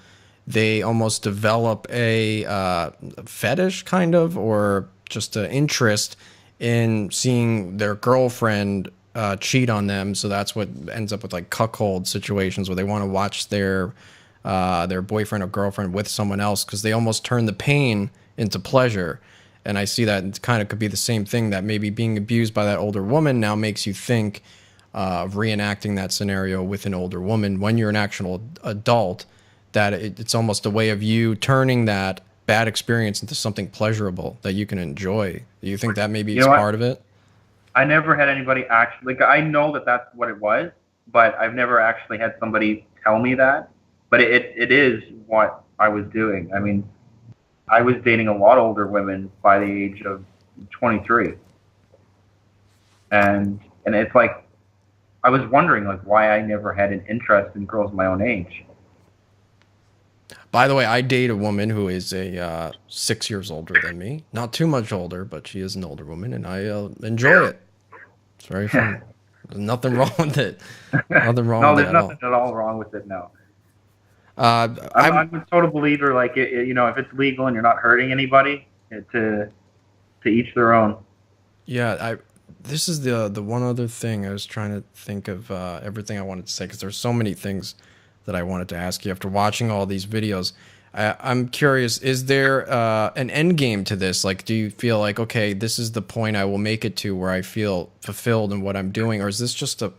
they almost develop a fetish kind of, or just an interest in seeing their girlfriend cheat on them. So that's what ends up with like cuckold situations where they want to watch their boyfriend or girlfriend with someone else because they almost turn the pain into pleasure. And I see that it kind of could be the same thing, that maybe being abused by that older woman now makes you think of reenacting that scenario with an older woman when you're an actual adult, that it's almost a way of you turning that bad experience into something pleasurable that you can enjoy. Do you think that maybe is part of it? I never had anybody actually, like, I know that that's what it was, but I've never actually had somebody tell me that. But it is what I was doing. I mean, I was dating a lot older women by the age of 23. And it's like, I was wondering like why I never had an interest in girls my own age. By the way, I date a woman who is 6 years older than me. Not too much older, but she is an older woman, and I enjoy it. It's very fun. There's nothing wrong with it. Nothing wrong No, with it there's nothing at all wrong with it, no. I'm a total believer, like, if it's legal and you're not hurting anybody, to each their own. Yeah, this is the one other thing I was trying to think of, everything I wanted to say, because there's so many things that I wanted to ask you after watching all these videos. I'm curious, is there an end game to this? Like, do you feel like, okay, this is the point I will make it to where I feel fulfilled in what I'm doing, or is this just a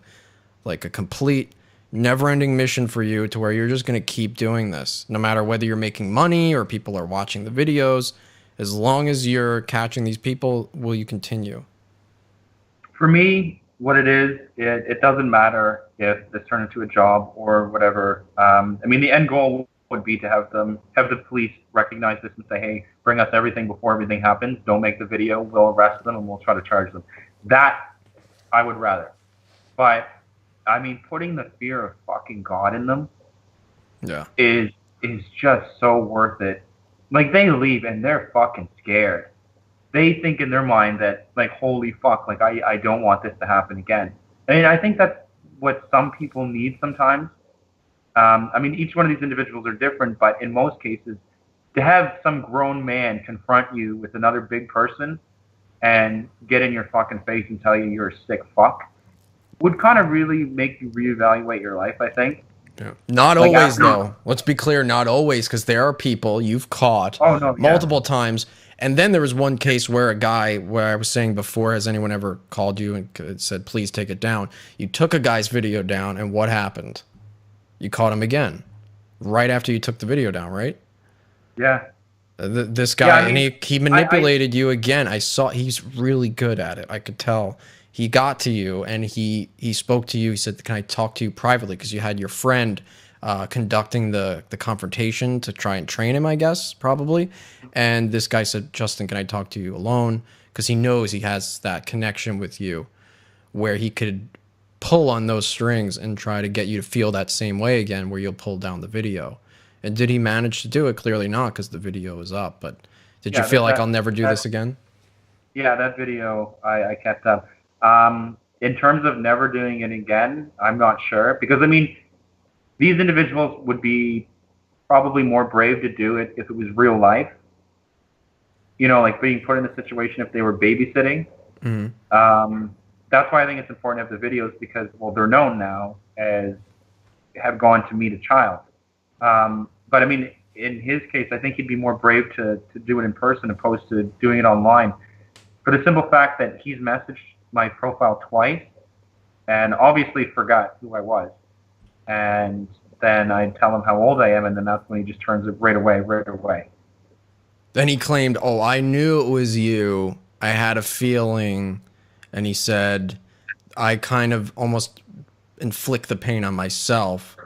complete never-ending mission for you to where you're just going to keep doing this no matter whether you're making money or people are watching the videos? As long as you're catching these people, will you continue? For me, what it is, it doesn't matter if this turned into a job or whatever. I mean, the end goal would be to have the police recognize this and say, hey, bring us everything before everything happens. Don't make the video. We'll arrest them and we'll try to charge them. That I would rather. But I mean, putting the fear of fucking God in them, yeah, is just so worth it. Like, they leave and they're fucking scared. They think in their mind that, like, holy fuck, like, I don't want this to happen again. I mean, I think that's what some people need sometimes. I mean, each one of these individuals are different, but in most cases, to have some grown man confront you with another big person and get in your fucking face and tell you you're a sick fuck would kind of really make you reevaluate your life, I think. Yeah. Not like always, though. Let's be clear, not always, because there are people you've caught multiple times. And then there was one case where a guy, where I was saying before, has anyone ever called you and said, please take it down? You took a guy's video down, and what happened? You caught him again. Right after you took the video down, right? Yeah. This guy, I mean, and he manipulated you again. I saw he's really good at it. I could tell. He got to you, and he spoke to you. He said, can I talk to you privately? Because you had your friend conducting the confrontation to try and train him, I guess, probably. And this guy said, Justin, can I talk to you alone? Because he knows he has that connection with you where he could pull on those strings and try to get you to feel that same way again, where you'll pull down the video. And did he manage to do it? Clearly not, because the video is up. But did you feel like I'll never do this again? Yeah, that video I kept up. In terms of never doing it again, I'm not sure because I mean, these individuals would be probably more brave to do it if it was real life. You know, like being put in a situation if they were babysitting. Mhm. That's why I think it's important to have the videos because, well, they're known now as have gone to meet a child. But I mean, in his case, I think he'd be more brave to do it in person opposed to doing it online. For the simple fact that he's messaged my profile twice and obviously forgot who I was. And then I tell him how old I am, and then that's when he just turns it right away, right away. Then he claimed, "Oh, I knew it was you. I had a feeling," and he said, "I kind of almost inflict the pain on myself."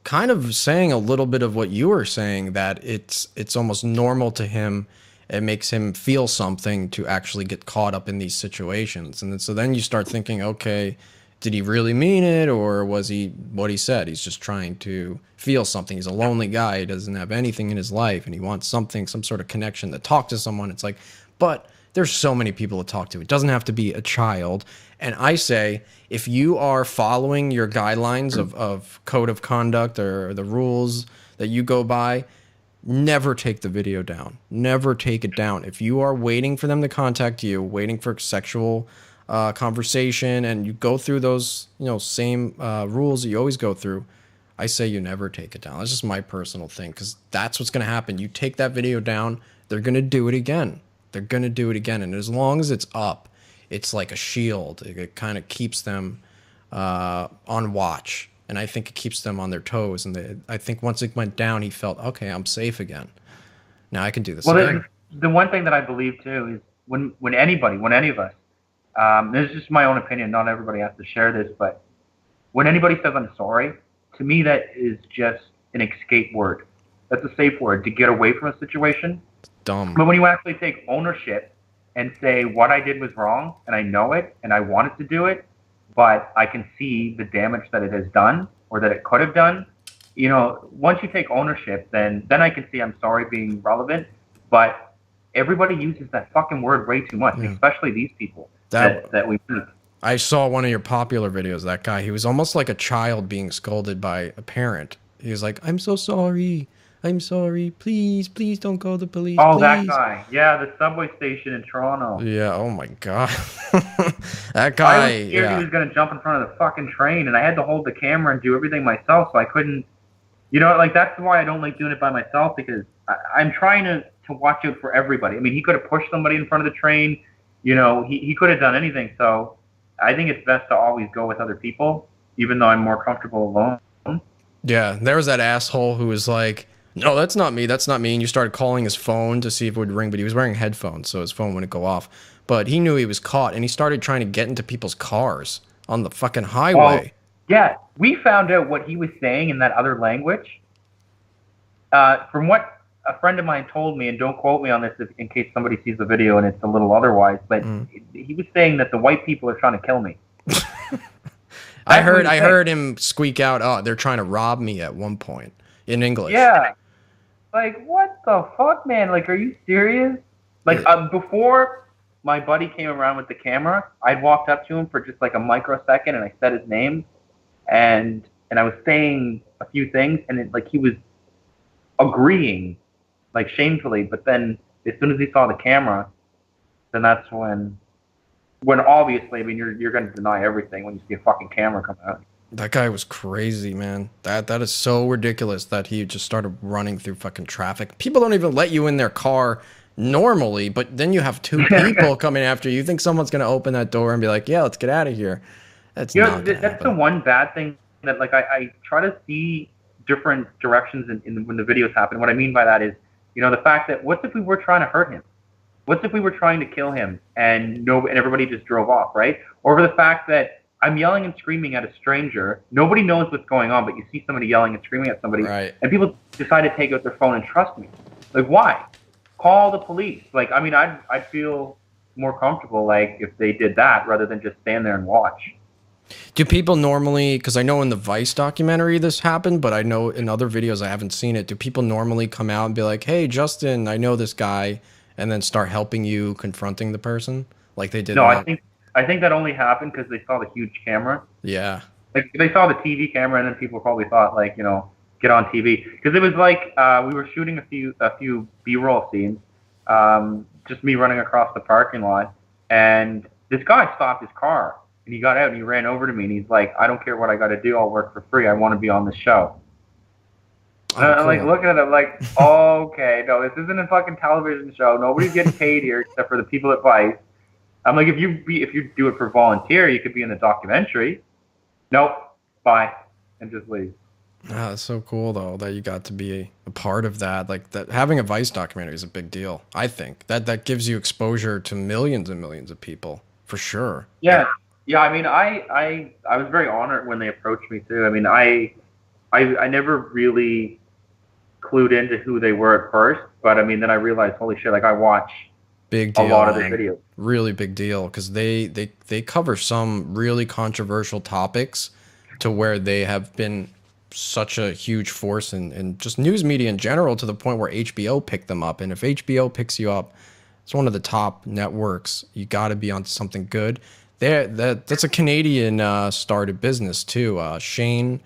Kind of saying a little bit of what you were saying, that it's almost normal to him. It makes him feel something to actually get caught up in these situations. And then, so then you start thinking, okay, did he really mean it, or was he what he said? He's just trying to feel something. He's a lonely guy. He doesn't have anything in his life, and he wants something, some sort of connection, to talk to someone. It's like, but there's so many people to talk to. It doesn't have to be a child. And I say, if you are following your guidelines of code of conduct or the rules that you go by, never take the video down. Never take it down. If you are waiting for them to contact you, waiting for sexual conversation, and you go through those, same rules that you always go through, I say you never take it down. That's just my personal thing, because that's what's going to happen. You take that video down, they're going to do it again. They're going to do it again. And as long as it's up, it's like a shield. It kind of keeps them on watch. And I think it keeps them on their toes. And I think once it went down, he felt, okay, I'm safe again. Now I can do this again. The one thing that I believe, too, is when any of us, this is just my own opinion, not everybody has to share this, but when anybody says I'm sorry, to me that is just an escape word. That's a safe word to get away from a situation. Dumb. But when you actually take ownership and say what I did was wrong, and I know it, and I wanted to do it, but I can see the damage that it has done or that it could have done, once you take ownership, then I can see I'm sorry being relevant. But everybody uses that fucking word way too much, especially these people that we meet. I saw one of your popular videos. That guy, he was almost like a child being scolded by a parent. He was like, "I'm so sorry. I'm sorry. Please, please don't call the police." Oh, please. That guy. Yeah, the subway station in Toronto. Yeah, oh my God. That guy, I was scared he was going to jump in front of the fucking train, and I had to hold the camera and do everything myself, so I couldn't, that's why I don't like doing it by myself, because I'm trying to watch out for everybody. I mean, he could have pushed somebody in front of the train. He could have done anything, so I think it's best to always go with other people, even though I'm more comfortable alone. Yeah, there was that asshole who was like, "No, that's not me. That's not me." And you started calling his phone to see if it would ring, but he was wearing headphones, so his phone wouldn't go off. But he knew he was caught, and he started trying to get into people's cars on the fucking highway. Yeah, we found out what he was saying in that other language. From what a friend of mine told me, and don't quote me on this in case somebody sees the video and it's a little otherwise, but he was saying that the white people are trying to kill me. I heard him squeak out, "Oh, they're trying to rob me," at one point in English. Yeah. Like, what the fuck, man? Like, are you serious? Like, before my buddy came around with the camera, I'd walked up to him for just like a microsecond, and I said his name, and I was saying a few things, and he was agreeing, like, shamefully. But then, as soon as he saw the camera, then that's when obviously, I mean, you're going to deny everything when you see a fucking camera come out. That guy was crazy, man. That is so ridiculous that he just started running through fucking traffic. People don't even let you in their car normally, but then you have two people coming after you. You think someone's going to open that door and be like, "Yeah, let's get out of here." That's that's the one bad thing that, like, I try to see different directions when the videos happen. What I mean by that is, the fact that what if we were trying to hurt him? What if we were trying to kill him and everybody just drove off, right? Or the fact that I'm yelling and screaming at a stranger. Nobody knows what's going on, but you see somebody yelling and screaming at somebody, right, and people decide to take out their phone and trust me. Like, why? Call the police. Like, I mean, I'd feel more comfortable, like, if they did that rather than just stand there and watch. Do people normally, because I know in the Vice documentary this happened, but I know in other videos I haven't seen it, do people normally come out and be like, "Hey, Justin, I know this guy, and then start helping you confronting the person like they did No, in I that? think I think that only happened because they saw the huge camera. Yeah. Like they saw the TV camera, and then people probably thought like, get on TV, because it was like we were shooting a few B-roll scenes, just me running across the parking lot, and this guy stopped his car and he got out and he ran over to me and he's like, I don't care what I got to do, I'll work for free. I want to be on the show. And Oh, I'm like cool. looking at him like, okay, no, this isn't a fucking television show. Nobody's getting paid here except for the people at Vice. I'm like, if you do it for volunteer, you could be in the documentary. Nope, bye, and just leave. Ah, that's so cool though that you got to be a part of that. Like that, having a Vice documentary is a big deal. I think that gives you exposure to millions and millions of people for sure. Yeah, yeah. I mean, I was very honored when they approached me too. I mean, I never really clued into who they were at first, but I mean, then I realized, holy shit, like I watch Big a deal, lot of their man. videos. Really big deal because they cover some really controversial topics to where they have been such a huge force in just news media in general to the point where HBO picked them up. And if HBO picks you up, it's one of the top networks. You got to be on something good. That's a Canadian started business too. Shane,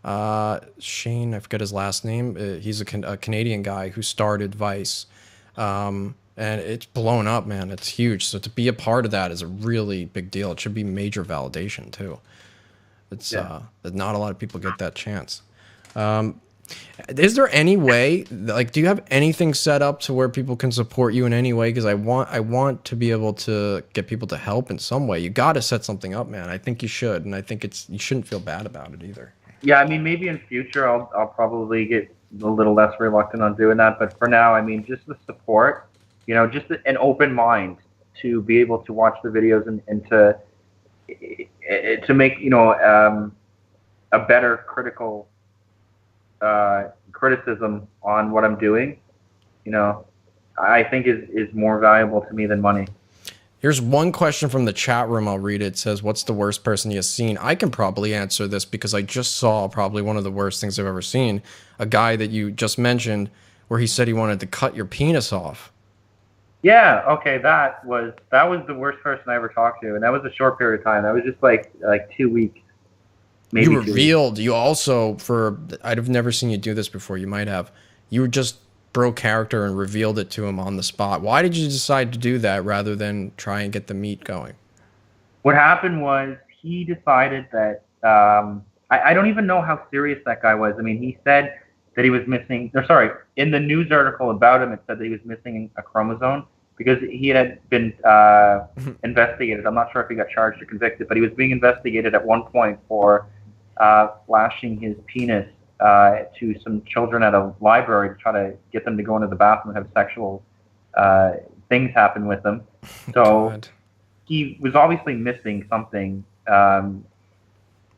I forget his last name. He's a Canadian guy who started Vice. And it's blown up, man. It's huge. So to be a part of that is a really big deal. It should be major validation too. It's Yeah. not a lot of people get that chance. Is there any way, like, do you have anything set up to where people can support you in any way? Because I want to be able to get people to help in some way. You got to set something up, man. I think you should, and I think you shouldn't feel bad about it either. Yeah, I mean, maybe in future I'll probably get a little less reluctant on doing that, but for now, I mean, just the support, just an open mind to be able to watch the videos and to make a better critical criticism on what I'm doing, I think is more valuable to me than money. Here's one question from the chat room. I'll read it. It says, what's the worst person you have seen? I can probably answer this because I just saw probably one of the worst things I've ever seen. A guy that you just mentioned where he said he wanted to cut your penis off. Yeah, okay, that was the worst person I ever talked to, and that was a short period of time. That was just like 2 weeks. Maybe You 2 weeks. revealed, you also, I'd have never seen you do this before. You might have. You just broke character and revealed it to him on the spot. Why did you decide to do that rather than try and get the meat going? What happened was he decided that I don't even know how serious that guy was. I mean, he said that he was missing. Or sorry, in the news article about him, it said that he was missing a chromosome because he had been investigated. I'm not sure if he got charged or convicted, but he was being investigated at one point for flashing his penis to some children at a library to try to get them to go into the bathroom and have sexual things happen with them. So God. he was obviously missing something in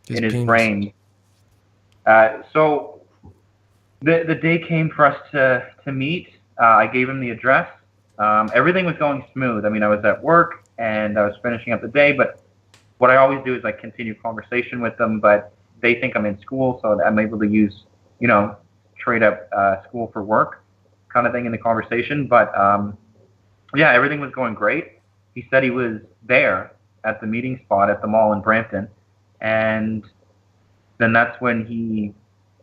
his penis. brain. So the day came for us to meet. I gave him the address. Everything was going smooth. I mean, I was at work and I was finishing up the day, but what I always do is I continue conversation with them, but they think I'm in school, so I'm able to use, trade up school for work kind of thing in the conversation. But yeah, everything was going great. He said he was there at the meeting spot at the mall in Brampton, and then that's when he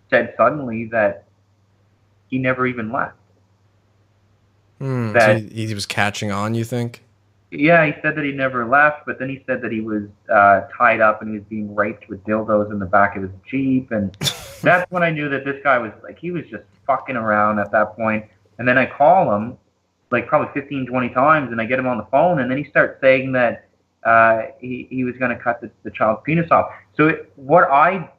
said suddenly that he never even left. So he was catching on, you think? Yeah, he said that he never left, but then he said that he was tied up and he was being raped with dildos in the back of his Jeep, and that's when I knew that this guy was he was just fucking around at that point. And then I call him like probably 15, 20 times, and I get him on the phone, and then he starts saying that he was going to cut the child's penis off. So what I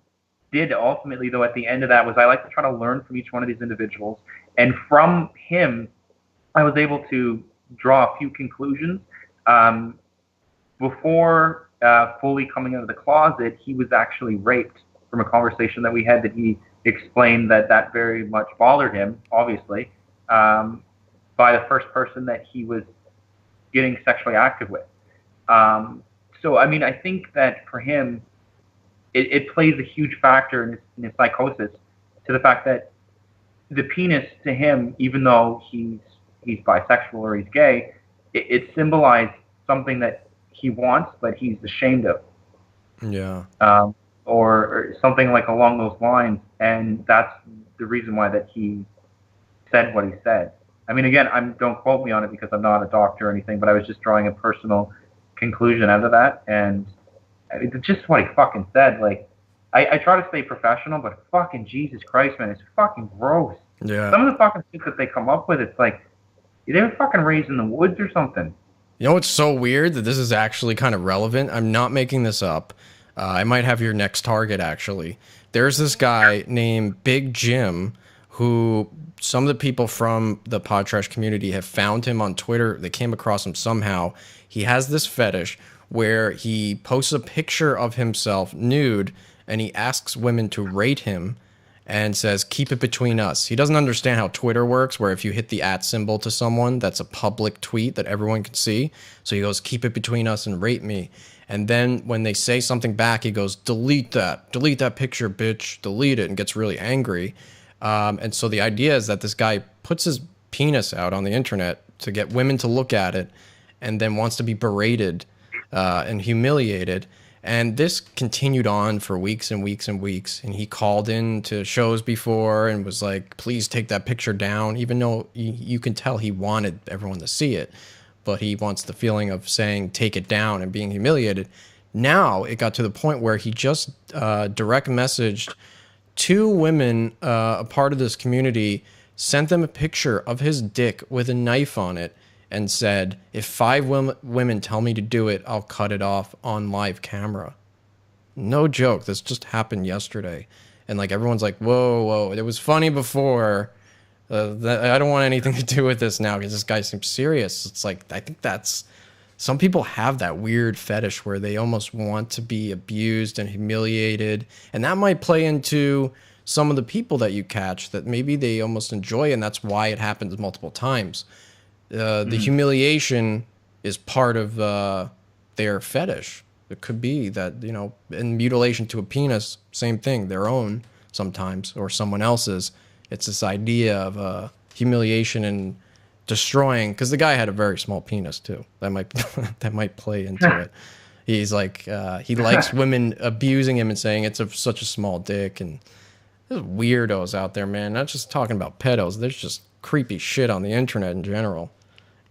did ultimately, though, at the end of that was I like to try to learn from each one of these individuals, and from him, I was able to draw a few conclusions. Before fully coming out of the closet, he was actually raped from a conversation that we had that he explained that very much bothered him, obviously, by the first person that he was getting sexually active with. So, I mean, I think that for him, it plays a huge factor in his psychosis to the fact that the penis to him, even though he's he's bisexual or he's gay, it symbolized something that he wants, but he's ashamed of. Yeah. Or something like along those lines, and that's the reason why that he said what he said. I mean, again, don't quote me on it because I'm not a doctor or anything, but I was just drawing a personal conclusion out of that, and I mean, it's just what he fucking said. Like, I try to stay professional, but fucking Jesus Christ, man, it's fucking gross. Yeah. Some of the fucking shit that they come up with, it's like, they were fucking raised in the woods or something. You know what's so weird that this is actually kind of relevant? I'm not making this up. I might have your next target, actually. There's this guy named Big Jim who some of the people from the Pod Trash community have found him on Twitter. They came across him somehow. He has this fetish where he posts a picture of himself nude and he asks women to rate him and says, keep it between us. He doesn't understand how Twitter works, where if you hit the @ symbol to someone, that's a public tweet that everyone can see. So he goes, keep it between us and rate me. And then when they say something back, he goes, delete that picture, bitch, delete it, and gets really angry. And so the idea is that this guy puts his penis out on the internet to get women to look at it and then wants to be berated and humiliated. And this continued on for weeks and weeks and weeks. And he called in to shows before and was like, please take that picture down, even though you can tell he wanted everyone to see it. But he wants the feeling of saying, take it down and being humiliated. Now it got to the point where he just direct messaged 2 women, a part of this community, sent them a picture of his dick with a knife on it and said, if 5 women tell me to do it, I'll cut it off on live camera. No joke. This just happened yesterday. And like everyone's like, whoa, it was funny before. I don't want anything to do with this now because this guy seems serious. It's like, I think that's, some people have that weird fetish where they almost want to be abused and humiliated. And that might play into some of the people that you catch that maybe they almost enjoy, and that's why it happens multiple times. The humiliation is part of their fetish. It could be that, you know, in mutilation to a penis, same thing, their own sometimes, or someone else's. It's this idea of humiliation and destroying, because the guy had a very small penis too. That might that might play into it. He's like he likes women abusing him and saying it's such a small dick, and there's weirdos out there, man. Not just talking about pedos. There's just creepy shit on the internet in general.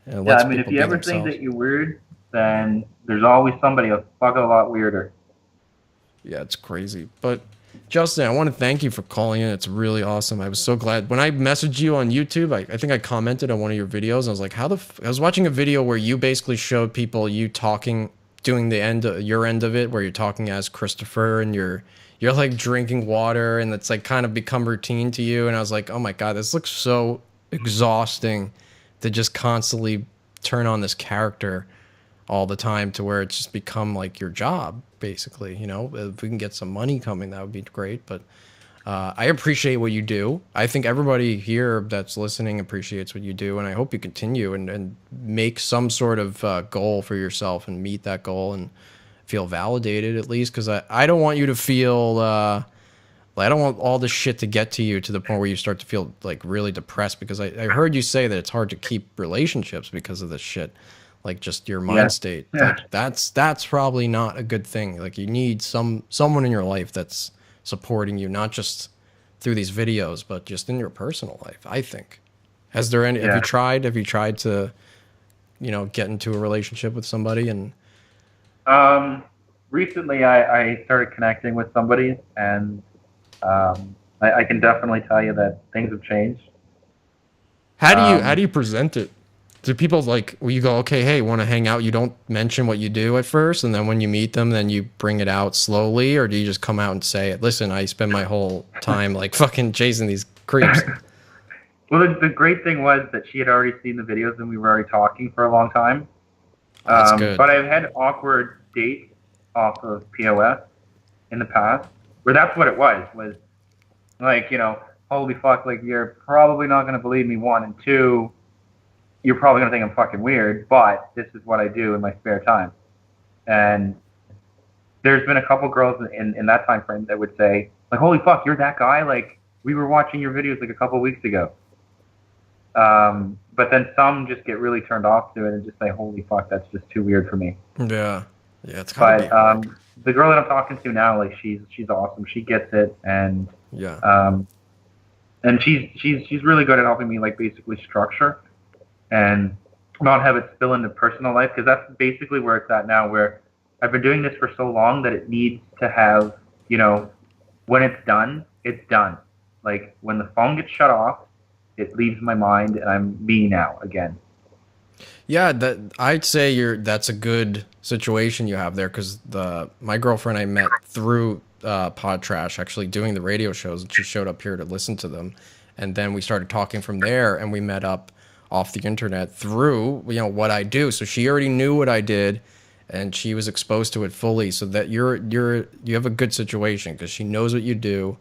And yeah, I mean, if you ever think that you're weird, then there's always somebody a fucking lot weirder. Yeah, it's crazy. But Justin, I want to thank you for calling in. It's really awesome. I was so glad. When I messaged you on YouTube, I think I commented on one of your videos. And I was like, I was watching a video where you basically showed people you talking, doing your end of it, where you're talking as Christopher and you're like drinking water and it's like kind of become routine to you. And I was like, oh my God, this looks so exhausting to just constantly turn on this character all the time to where it's just become like your job, basically. You know, if we can get some money coming, that would be great. But I appreciate what you do. I think everybody here that's listening appreciates what you do, and I hope you continue and make some sort of goal for yourself and meet that goal and feel validated, at least, because I don't want you to feel I don't want all this shit to get to you to the point where you start to feel like really depressed, because I heard you say that it's hard to keep relationships because of this shit. Like just your mind state. Yeah. Like that's probably not a good thing. Like you need someone in your life that's supporting you, not just through these videos, but just in your personal life, I think. Have you tried to, you know, get into a relationship with somebody? And recently I started connecting with somebody, and I can definitely tell you that things have changed. How do you present it? Do people like, well, you go, okay, hey, want to hang out? You don't mention what you do at first, and then when you meet them, then you bring it out slowly, or do you just come out and say, listen, I spend my whole time like fucking chasing these creeps? Well, the great thing was that she had already seen the videos and we were already talking for a long time. That's good. But I've had awkward dates off of POS in the past, where that's what it was like, you know, holy fuck, like you're probably not going to believe me, 1, and 2, you're probably going to think I'm fucking weird, but this is what I do in my spare time. And there's been a couple girls in that time frame that would say, like, holy fuck, you're that guy? Like, we were watching your videos like a couple weeks ago. But then some just get really turned off to it and just say, "Holy fuck, that's just too weird for me." Yeah. Yeah, it's gotta be But hard. the girl that I'm talking to now, like she's awesome. She gets it, Yeah. and she's really good at helping me like basically structure and not have it spill into personal life, because that's basically where it's at now. Where I've been doing this for so long that it needs to have, you know, when it's done, it's done. Like when the phone gets shut off, it leaves my mind, and I'm me now again. Yeah, that I'd say that's a good situation you have there, because my girlfriend I met through Pod Trash, actually doing the radio shows, and she showed up here to listen to them, and then we started talking from there, and we met up off the internet through what I do. So she already knew what I did, and she was exposed to it fully. So that you have a good situation, because she knows what you do,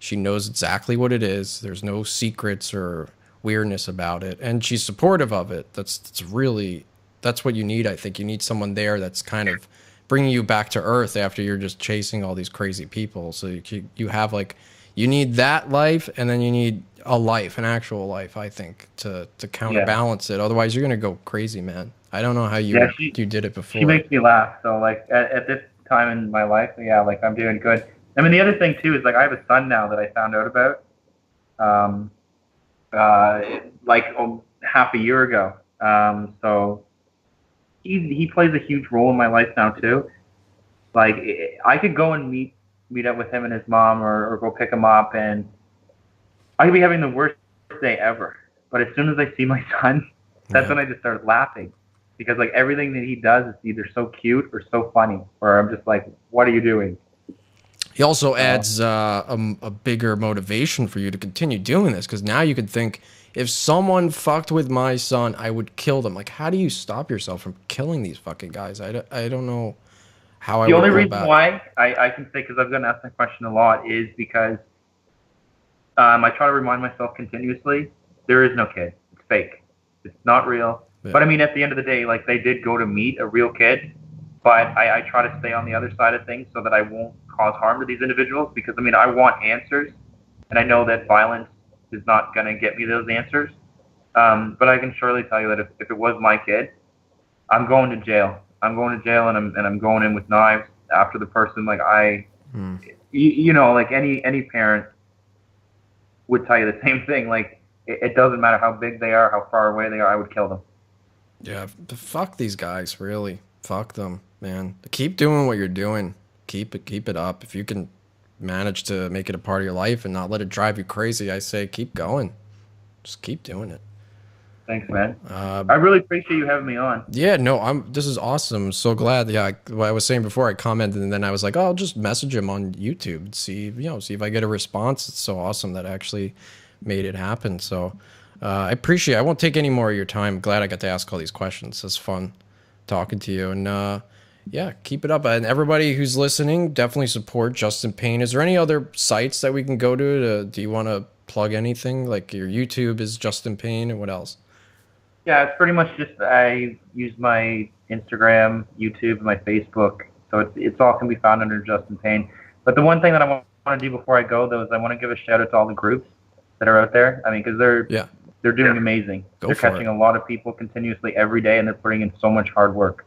she knows exactly what it is. There's no secrets or weirdness about it, and she's supportive of it. That's what you need. I think you need someone there that's kind of bringing you back to earth after you're just chasing all these crazy people. So you have like, you need that life, and then you need a life, an actual life, I think, to Yeah, counterbalance it. Otherwise you're gonna go crazy, man. I don't know how yeah. you did it She before. makes me laugh. So like at this time in my life, yeah, like I'm doing good. I mean, the other thing too is like I have a son now that I found out about. Um, like half a year ago. So he plays a huge role in my life now too. Like I could go and meet up with him and his mom, or go pick him up, and I could be having the worst day ever. But as soon as I see my son, that's Yeah. when I just start laughing, because like everything that he does is either so cute or so funny, or I'm just like, what are you doing? He also So adds a bigger motivation for you to continue doing this, because now you could think, if someone fucked with my son, I would kill them. Like, how do you stop yourself from killing these fucking guys? I don't know how I the would only go reason about it. why I can say, because I've gotten asked that question a lot, is because I try to remind myself continuously, there is no kid. It's fake. It's not real. Yeah. But I mean, at the end of the day, like they did go to meet a real kid, but I try to stay on the other side of things so that I won't cause harm to these individuals, because I mean, I want answers, and I know that violence is not going to get me those answers. But I can surely tell you that if it was my kid, I'm going to jail. I'm going to jail, and I'm going in with knives after the person. Like Hmm. you know, like any parent would tell you the same thing. Like it doesn't matter how big they are, how far away they are. I would kill them. Yeah, fuck these guys, really. Fuck them, man. Keep doing what you're doing. Keep it up. If you can manage to make it a part of your life and not let it drive you crazy, I say keep going. Just keep doing it. Thanks, man. I really appreciate you having me on. Yeah, no, this is awesome. I'm so glad. Yeah, what I was saying before, I commented, and then I was like, oh, I'll just message him on YouTube and see if I get a response. It's so awesome that I actually made it happen. So I appreciate it. I won't take any more of your time. Glad I got to ask all these questions. It's fun talking to you. And yeah, keep it up. And everybody who's listening, definitely support Justin Payne. Is there any other sites that we can go to do you want to plug anything? Like your YouTube is Justin Payne, and what else? Yeah, it's pretty much just I use my Instagram, YouTube, and my Facebook, so it's all can be found under Justin Payne. But the one thing that I want to do before I go, though, is I want to give a shout out to all the groups that are out there. I mean, because Yeah, they're doing amazing. go They're for catching it. a lot of people continuously every day, and they're putting in so much hard work.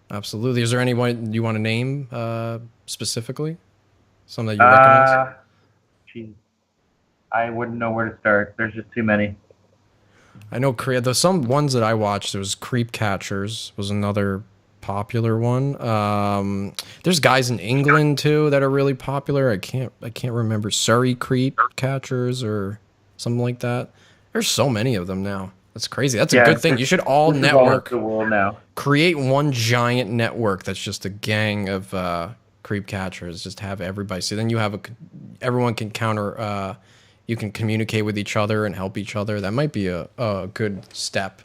Absolutely. Is there anyone you want to name specifically? Some that you recognize? Uh, geez, I wouldn't know where to start. There's just too many. I know there's some ones that I watched. There was Creep Catchers was another popular one. There's guys in England too that are really popular. I can't remember, Surrey Creep Catchers or something like that. There's so many of them now. That's crazy. That's a good thing. You should all This is all over network. the world now. Create one giant network that's just a gang of creep catchers. Just have everybody. So then you have everyone can counter. You can communicate with each other and help each other. That might be a good step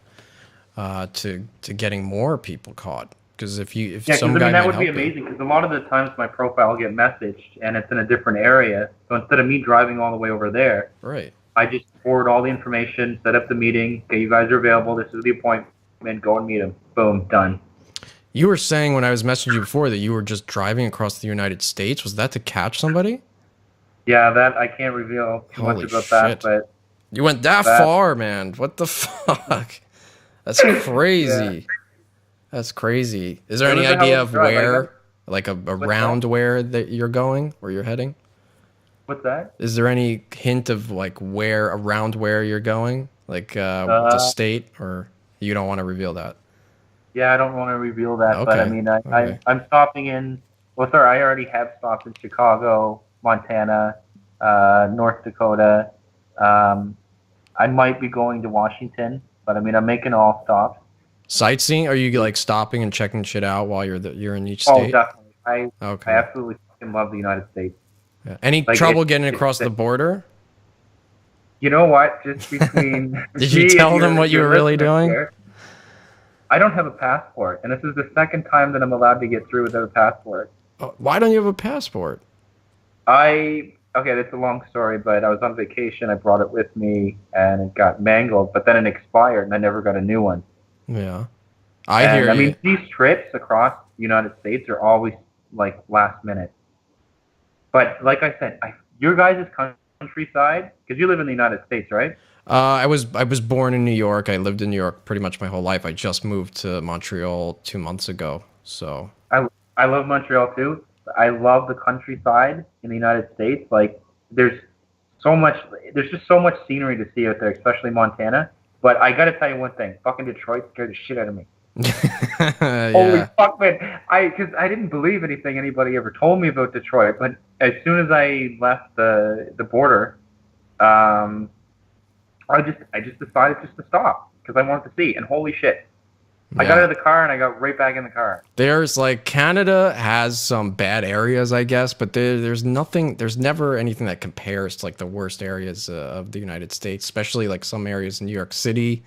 to getting more people caught. Because if Yeah, because some I guy mean that might would be help you. amazing. Because a lot of the times my profile will get messaged and it's in a different area. So instead of me driving all the way over there, Right. I just forward all the information, set up the meeting. Okay, you guys are available. This is the appointment. Go and meet them. Boom, done. You were saying when I was messaging you before that you were just driving across the United States. Was that to catch somebody? Yeah, that I can't reveal too much Holy about shit. that, but You went that far, man. What the fuck? That's crazy. That's crazy. Is there any idea of where, like around where that you're going, where you're heading? What's that? Is there any hint of like where around where you're going, like the state, or you don't want to reveal that? Yeah, I don't want to reveal that, Okay. but I mean, I'm stopping in. Well, sorry, I already have stopped in Chicago, Montana, North Dakota. I might be going to Washington, but I mean, I'm making all stops. Sightseeing? Are you like stopping and checking shit out while you're in each state? Oh, definitely. I Okay. absolutely fucking love the United States. Yeah. Any trouble getting across the border? You know what? Just between Did you tell them what you were really doing? Here, I don't have a passport, and this is the second time that I'm allowed to get through without a passport. Why don't you have a passport? Okay, that's a long story, but I was on vacation. I brought it with me, and it got mangled. But then it expired, and I never got a new one. Yeah, I hear you. I mean, these trips across the United States are always like last minute. But like I said, your guys' countryside, because you live in the United States, right? I was born in New York. I lived in New York pretty much my whole life. I just moved to Montreal 2 months ago. So I love Montreal too. I love the countryside in the United States. Like there's just so much scenery to see out there, especially Montana. But I got to tell you one thing: fucking Detroit scared the shit out of me. Yeah. Holy fuck, man! Because I didn't believe anything anybody ever told me about Detroit. But as soon as I left the border, I just decided just to stop because I wanted to see. And holy shit, I got out of the car and I got right back in the car. There's like Canada has some bad areas, I guess, but there's never anything that compares to like the worst areas of the United States, especially like some areas in New York City.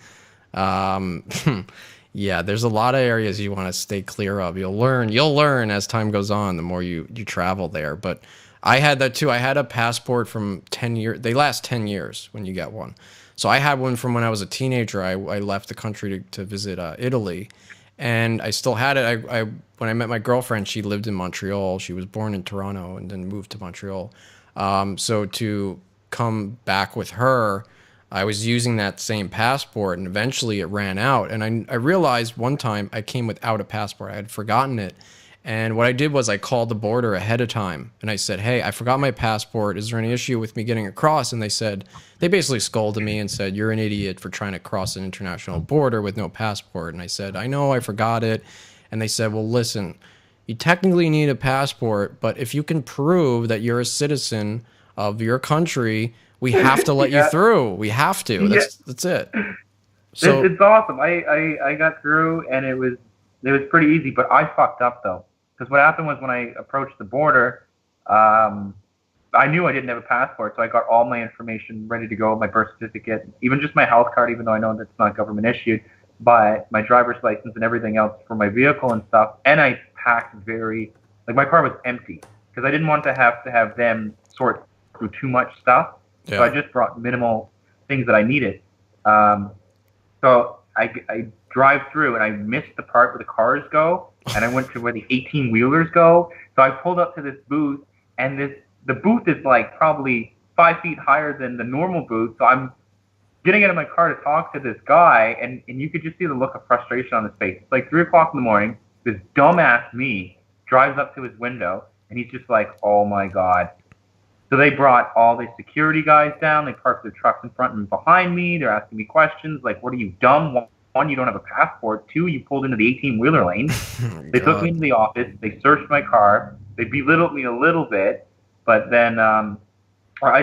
Yeah, there's a lot of areas you want to stay clear of. You'll learn as time goes on, the more you travel there. But I had that too. I had a passport from 10 years. They last 10 years when you get one. So I had one from when I was a teenager. I left the country to visit Italy, and I still had it. When I met my girlfriend, she lived in Montreal. She was born in Toronto and then moved to Montreal. So to come back with her, I was using that same passport, and eventually it ran out. And I realized one time I came without a passport. I had forgotten it. And what I did was I called the border ahead of time, and I said, hey, I forgot my passport. Is there any issue with me getting across? And they basically scolded me and said, you're an idiot for trying to cross an international border with no passport. And I said, I know, I forgot it. And they said, well, listen, you technically need a passport, but if you can prove that you're a citizen of your country, we have to let you through. We have to. That's it. So it's awesome. I got through, and it was pretty easy, but I fucked up though. Because what happened was when I approached the border, I knew I didn't have a passport, so I got all my information ready to go, my birth certificate, even just my health card, even though I know that's not government issued, but my driver's license and everything else for my vehicle and stuff. And I packed my car was empty because I didn't want to have them sort through too much stuff. Yeah. So I just brought minimal things that I needed. So I drive through and I missed the part where the cars go, and I went to where the 18-wheelers go. So I pulled up to this booth, and the booth is like probably 5 feet higher than the normal booth. So I'm getting out of my car to talk to this guy, and you could just see the look of frustration on his face. It's like 3 o'clock in the morning. This dumbass me drives up to his window, and he's just like, oh my God. So they brought all the security guys down. They parked their trucks in front and behind me. They're asking me questions like, what are you, dumb? One, you don't have a passport. 2, you pulled into the 18-wheeler lane. They took me into the office. They searched my car. They belittled me a little bit. But then I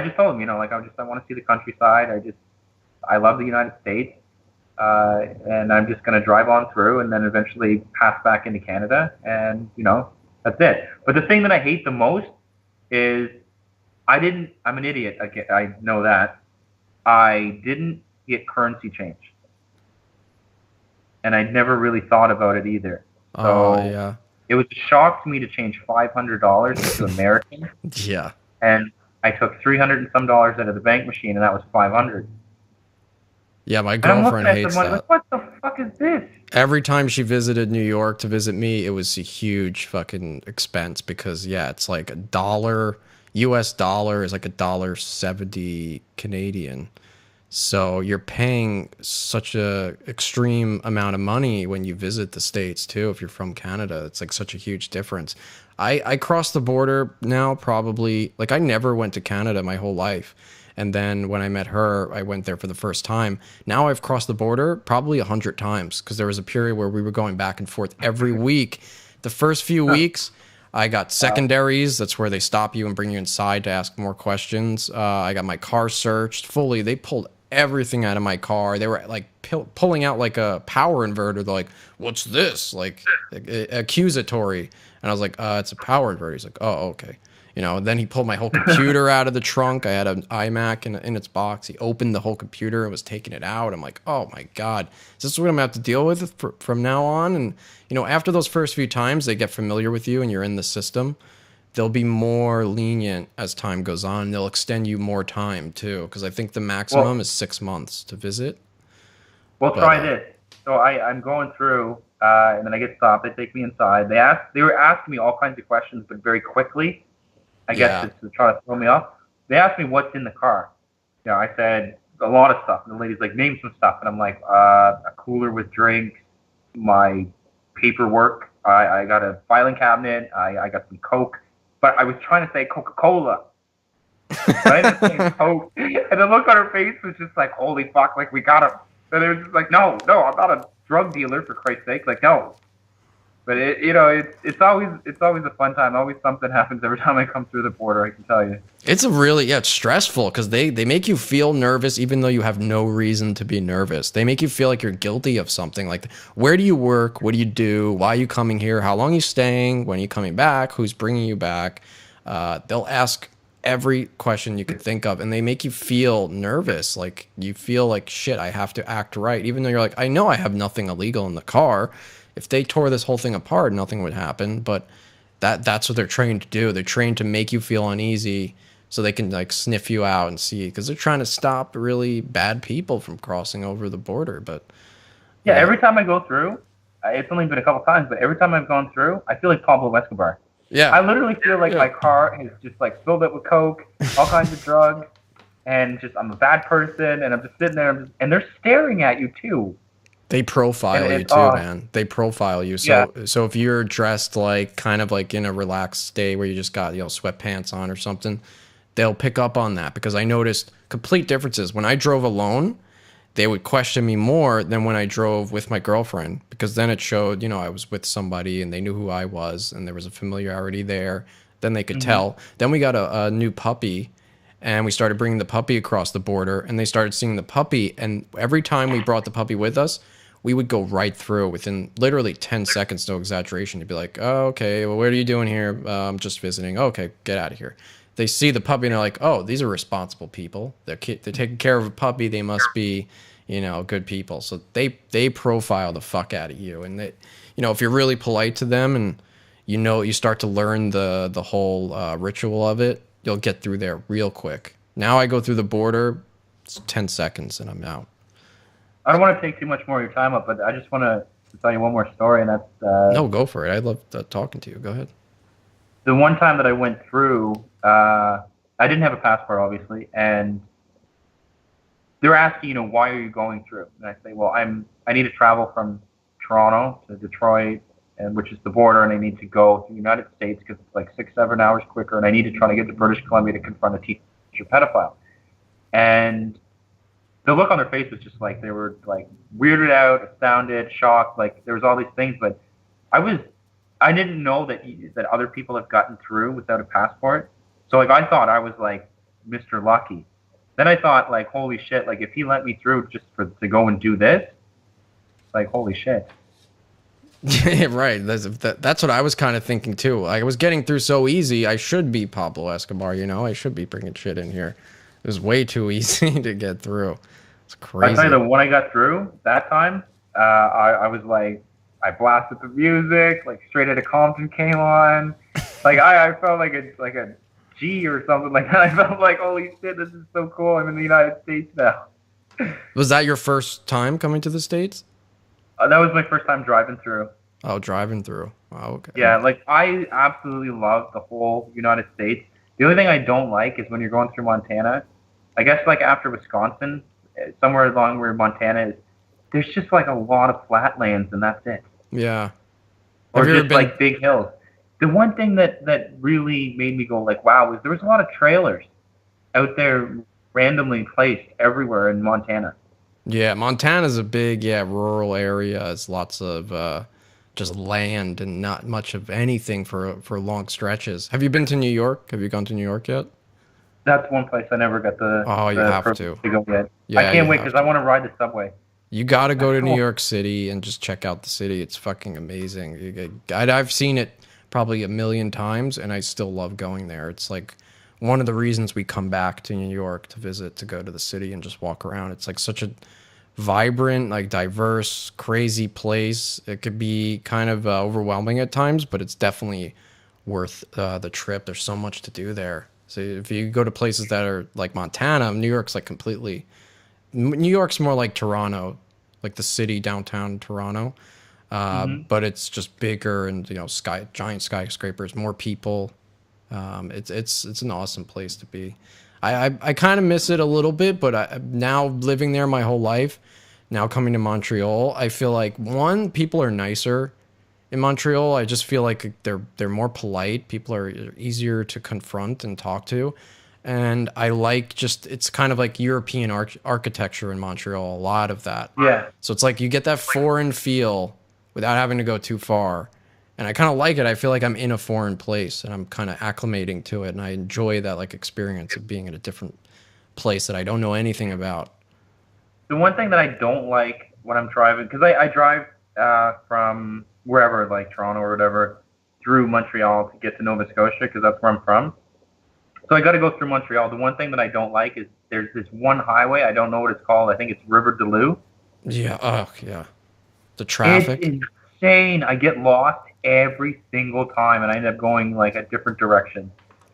just told them, I want to see the countryside. I love the United States. And I'm just going to drive on through and then eventually pass back into Canada. And, that's it. But the thing that I hate the most is I'm an idiot. I know that. I didn't get currency change. And I never really thought about it either. So yeah. It was a shock to me to change $500 into American. Yeah. And I took $300 and some out of the bank machine, and that was $500. Yeah, my girlfriend hates that. Like, what the fuck is this? Every time she visited New York to visit me, it was a huge fucking expense because, it's like $1 US dollar is like $1.70 Canadian. So you're paying such a extreme amount of money when you visit the States too. If you're from Canada, it's like such a huge difference. I crossed the border now probably like I never went to Canada my whole life. And then when I met her, I went there for the first time. Now I've crossed the border probably 100 times because there was a period where we were going back and forth every week. The first few weeks, I got secondaries. That's where they stop you and bring you inside to ask more questions. I got my car searched fully. They pulled everything out of my car. They were like pulling out like a power inverter. They're like, "What's this?" Like accusatory. And I was like, "It's a power inverter." He's like, "Oh, okay." You know, then he pulled my whole computer out of the trunk. I had an iMac in its box. He opened the whole computer and was taking it out. I'm like, oh my God, is this what I'm going to have to deal with from now on? And, you know, after those first few times, they get familiar with you and you're in the system. They'll be more lenient as time goes on. They'll extend you more time too. Because I think the maximum is 6 months to visit. We'll try this. So I'm going through, and then I get stopped. They take me inside. They were asking me all kinds of questions, but very quickly. I guess it's to try to throw me off. They asked me what's in the car. You know, I said a lot of stuff. And the lady's like, name some stuff. And I'm like, a cooler with drinks, my paperwork. I got a filing cabinet. I got some Coke. But I was trying to say Coca-Cola. I didn't say Coke. And the look on her face was just like, holy fuck, like we got him. And it was just like, no, I'm not a drug dealer for Christ's sake. Like, no. But it's always a fun time. Always something happens every time I come through the border. I can tell you. It's it's stressful because they make you feel nervous even though you have no reason to be nervous. They make you feel like you're guilty of something. Like, where do you work? What do you do? Why are you coming here? How long are you staying? When are you coming back? Who's bringing you back? They'll ask every question you could think of, and they make you feel nervous. Like you feel like shit. I have to act right, even though you're like, I know I have nothing illegal in the car. If they tore this whole thing apart, nothing would happen. But that's what they're trained to do. They're trained to make you feel uneasy so they can like sniff you out and see, because they're trying to stop really bad people from crossing over the border. But yeah, every time I go through, it's only been a couple times, but every time I've gone through, I feel like Pablo Escobar. Yeah, I literally feel like my car is just like filled up with coke, all kinds of drugs, and just I'm a bad person, and I'm just sitting there, and they're staring at you too. They profile you too, man. They profile you. So if you're dressed like kind of like in a relaxed state where you just got, sweatpants on or something, they'll pick up on that, because I noticed complete differences. When I drove alone, they would question me more than when I drove with my girlfriend, because then it showed, I was with somebody and they knew who I was and there was a familiarity there. Then they could tell. Then we got a new puppy, and we started bringing the puppy across the border, and they started seeing the puppy. And every time we brought the puppy with us, we would go right through within literally 10 seconds, no exaggeration. You'd be like, oh, okay, well, what are you doing here? I'm just visiting. Oh, okay, get out of here. They see the puppy and they're like, oh, these are responsible people. They're taking care of a puppy. They must be, good people. So they profile the fuck out of you. And they, if you're really polite to them and you start to learn the whole ritual of it, you'll get through there real quick. Now I go through the border, it's 10 seconds and I'm out. I don't want to take too much more of your time up, but I just want to tell you one more story, and that's... No, go for it. I love talking to you. Go ahead. The one time that I went through, I didn't have a passport, obviously, and they're asking, why are you going through? And I say, well, I need to travel from Toronto to Detroit, which is the border, and I need to go to the United States because it's like 6-7 hours quicker, and I need to try to get to British Columbia to confront a teacher pedophile. And the look on their face was just like they were like weirded out, astounded, shocked. Like there was all these things, but I didn't know that other people have gotten through without a passport. So like I thought I was like Mr. Lucky. Then I thought like, holy shit! Like if he let me through just to go and do this, like holy shit. Yeah, right. That's what I was kind of thinking too. Like, I was getting through so easy. I should be Pablo Escobar. I should be bringing shit in here. It was way too easy to get through. It's crazy. I tell you, when I got through that time, I was like, I blasted the music, like Straight Outta Compton came on. Like I felt like a G or something like that. I felt like, holy shit, this is so cool. I'm in the United States now. Was that your first time coming to the States? That was my first time driving through. Oh, driving through. Wow, okay. Yeah, like I absolutely love the whole United States. The only thing I don't like is when you're going through Montana. I guess like after Wisconsin, somewhere along where Montana is, there's just like a lot of flatlands, and that's it. Yeah. Or Have you ever just been? like big hills. The one thing that really made me go like, wow, was there was a lot of trailers out there randomly placed everywhere in Montana. Yeah, Montana's a big, yeah, rural area. It's lots of just land and not much of anything for long stretches. Have you been to New York? Have you gone to New York yet? That's one place I never got Oh, you the have privilege to. to go yet. I Yeah, you can't wait have because I to. want to ride the subway. You got to go That's to New cool. York City and just check out the city. It's fucking amazing. I've seen it probably a million times, and I still love going there. It's like one of the reasons we come back to New York to visit, to go to the city and just walk around. It's like such a vibrant, like diverse, crazy place. It could be kind of overwhelming at times, but it's definitely worth the trip. There's so much to do there. So if you go to places that are like Montana, New York's like completely. New York's more like Toronto, like the city downtown Toronto, Hmm. but it's just bigger and giant skyscrapers, more people. It's an awesome place to be. I kind of miss it a little bit, but now living there my whole life, now coming to Montreal, I feel like one, people are nicer in Montreal. I just feel like they're more polite. People are easier to confront and talk to, and I like just it's kind of like European architecture in Montreal. A lot of that. Yeah. So it's like you get that foreign feel without having to go too far. And I kind of like it. I feel like I'm in a foreign place and I'm kind of acclimating to it. And I enjoy that like experience of being in a different place that I don't know anything about. The one thing that I don't like when I'm driving, because I drive from wherever, like Toronto or whatever, through Montreal to get to Nova Scotia, because that's where I'm from. So I got to go through Montreal. The one thing that I don't like is there's this one highway. I don't know what it's called. I think it's River de Loup. Yeah. Oh, yeah. The It's traffic. insane. I get lost every single time, and I end up going like a different direction.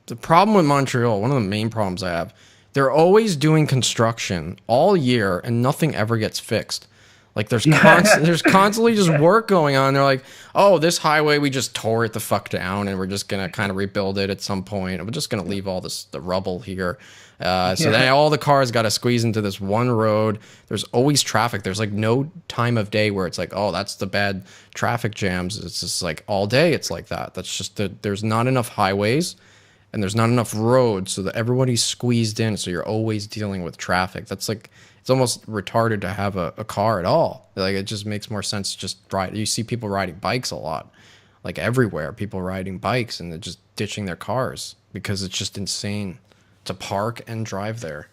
The problem with Montreal, one of the main problems I have, they're always doing construction all year and nothing ever gets fixed. Like Yeah. there's constantly just work going on. They're like, oh, this highway we just tore it the fuck down and we're just gonna kind of rebuild it at some point. We're just gonna leave all the rubble here. So then Yeah. all the cars got to squeeze into this one road. There's always traffic. There's like no time of day where it's like, oh, that's the bad traffic jams. It's just like all day. It's like that. That's just there's not enough highways and there's not enough roads so that everybody's squeezed in. So you're always dealing with traffic. That's like it's almost retarded to have a car at all. Like it just makes more sense to just ride. You see people riding bikes a lot, like everywhere. People riding bikes and they're just ditching their cars because it's just insane to park and drive there.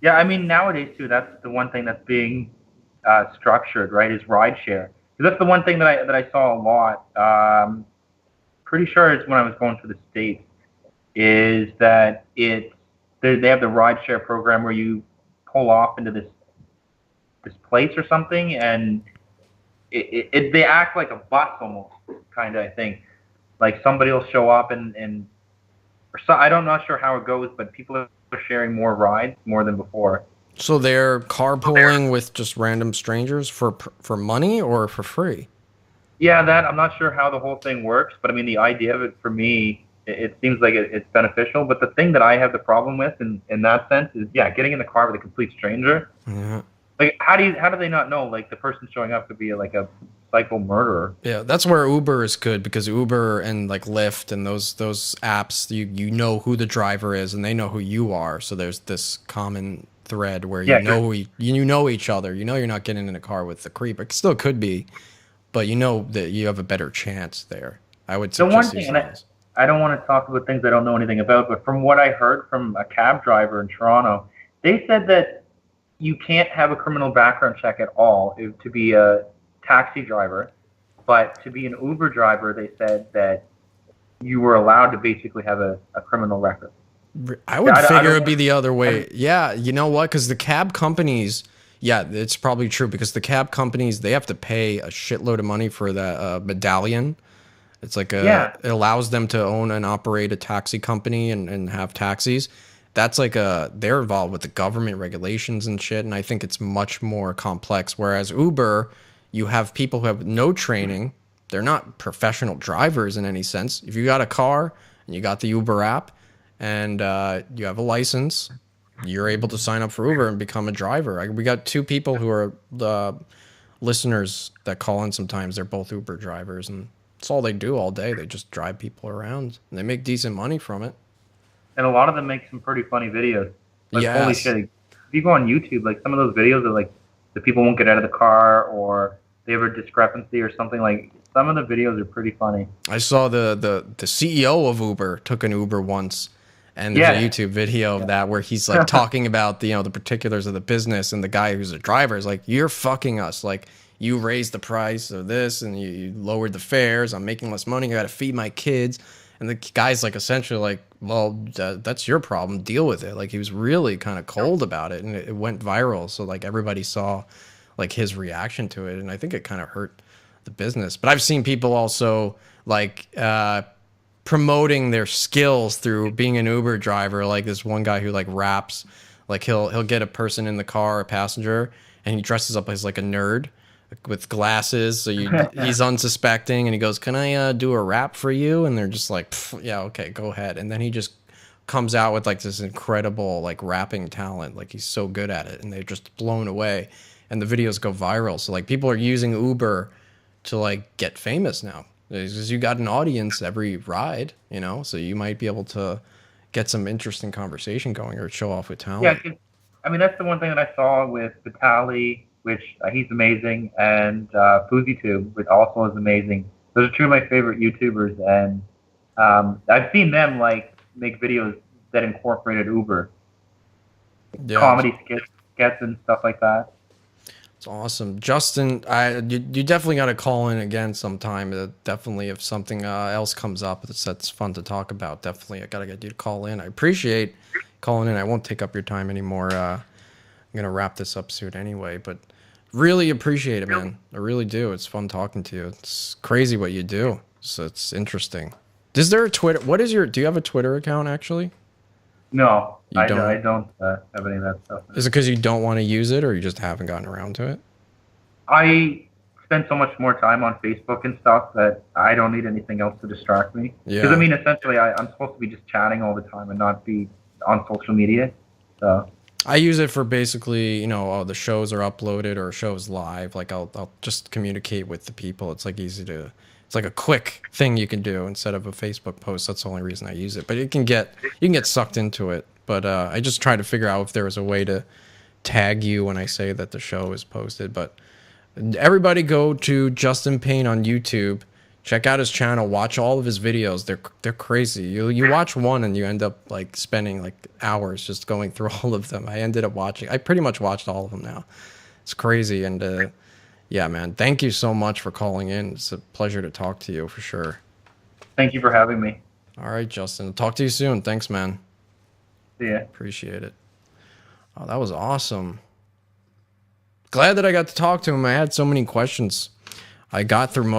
Yeah, I mean nowadays too. That's the one thing that's being structured, right? Is rideshare. 'Cause that's the one thing that I saw a lot. Pretty sure it's when I was going to the states. Is that they have the rideshare program where you pull off into this place or something, and they act like a bus almost, kind of. I think like somebody will show up and or so I'm not sure how it goes, but people are sharing more rides more than before. So they're carpooling with just random strangers for money or for free. Yeah, that I'm not sure how the whole thing works, but I mean the idea of it for me, it seems like it's beneficial. But the thing that I have the problem with in that sense is yeah, getting in the car with a complete stranger. Yeah. Like how do they not know like the person showing up could be like a psycho murderer? Yeah, that's where Uber is good because Uber and like Lyft and those apps, you know who the driver is and they know who you are. So there's this common thread where you Yeah, know you know each other. You know you're not getting in a car with the creep. It still could be, but you know that you have a better chance there. I would the one suggest thing, using and those. I don't want to talk about things I don't know anything about, but from what I heard from a cab driver in Toronto, they said that you can't have a criminal background check at all to be a taxi driver, but to be an Uber driver, they said that you were allowed to basically have a criminal record. I Yeah, would I figure don't it'd be want the other to. way. Yeah, you know what? Because the cab companies, yeah, it's probably true because the cab companies they have to pay a shitload of money for that medallion. It's like Yeah, it allows them to own and operate a taxi company and have taxis. That's like they're involved with the government regulations and shit, and I think it's much more complex. Whereas Uber, you have people who have no training. They're not professional drivers in any sense. If you got a car and you got the Uber app and you have a license, you're able to sign up for Uber and become a driver. We got 2 people who are the listeners that call in sometimes. They're both Uber drivers, and that's all they do all day. They just drive people around, and they make decent money from it. And a lot of them make some pretty funny videos. Like, Yes. holy shit. If you go on YouTube, like, some of those videos are like, the people won't get out of the car, or they have a discrepancy or something. Like, some of the videos are pretty funny. I saw the CEO of Uber took an Uber once, and there's a YouTube video of that where he's like talking about the particulars of the business, and the guy who's a driver is like, "You're fucking us. Like, you raised the price of this, and you lowered the fares. I'm making less money. I got to feed my kids." And the guy's like essentially like, "Well, that's your problem. Deal with it." Like, he was really kind of cold about it, and it went viral. So like everybody saw like his reaction to it, and I think it kind of hurt the business. But I've seen people also like promoting their skills through being an Uber driver. Like this one guy who like raps, like he'll get a person in the car, a passenger, and he dresses up as like a nerd with glasses, so he's unsuspecting, and he goes, "Can I do a rap for you?" And they're just like, "Yeah, okay, go ahead." And then he just comes out with like this incredible like rapping talent, like he's so good at it, and they're just blown away, and the videos go viral. So like people are using Uber to like get famous now, because you got an audience every ride, so you might be able to get some interesting conversation going or show off with talent. Yeah, I mean, that's the one thing that I saw with Vitaly, which he's amazing, and FuzzyTube, which also is amazing. Those are 2 of my favorite YouTubers, and I've seen them like make videos that incorporated Uber, comedy skits and stuff like that. It's awesome. Justin, you definitely got to call in again sometime. Definitely, if something else comes up that's fun to talk about, definitely I got to get you to call in. I appreciate calling in. I won't take up your time anymore. I'm going to wrap this up soon anyway, but really appreciate it, man. I really do. It's fun talking to you. It's crazy what you do. So it's interesting. Is there a Twitter? Do you have a Twitter account actually? No, I don't have any of that stuff. Is it because you don't want to use it, or you just haven't gotten around to it? I spend so much more time on Facebook and stuff that I don't need anything else to distract me. Yeah. Because, I mean, essentially, I'm supposed to be just chatting all the time and not be on social media. So I use it for basically, the shows are uploaded or shows live. Like I'll just communicate with the people. It's like it's like a quick thing you can do instead of a Facebook post. That's the only reason I use it. But you can get sucked into it. But I just try to figure out if there was a way to tag you when I say that the show is posted. But everybody go to Justin Payne on YouTube. Check out his channel. Watch all of his videos. They're crazy. You watch one and you end up like spending like hours just going through all of them. I pretty much watched all of them now. It's crazy. And yeah, man, thank you so much for calling in. It's a pleasure to talk to you for sure. Thank you for having me. All right, Justin. I'll talk to you soon. Thanks, man. See ya. Appreciate it. Oh, that was awesome. Glad that I got to talk to him. I had so many questions. I got through most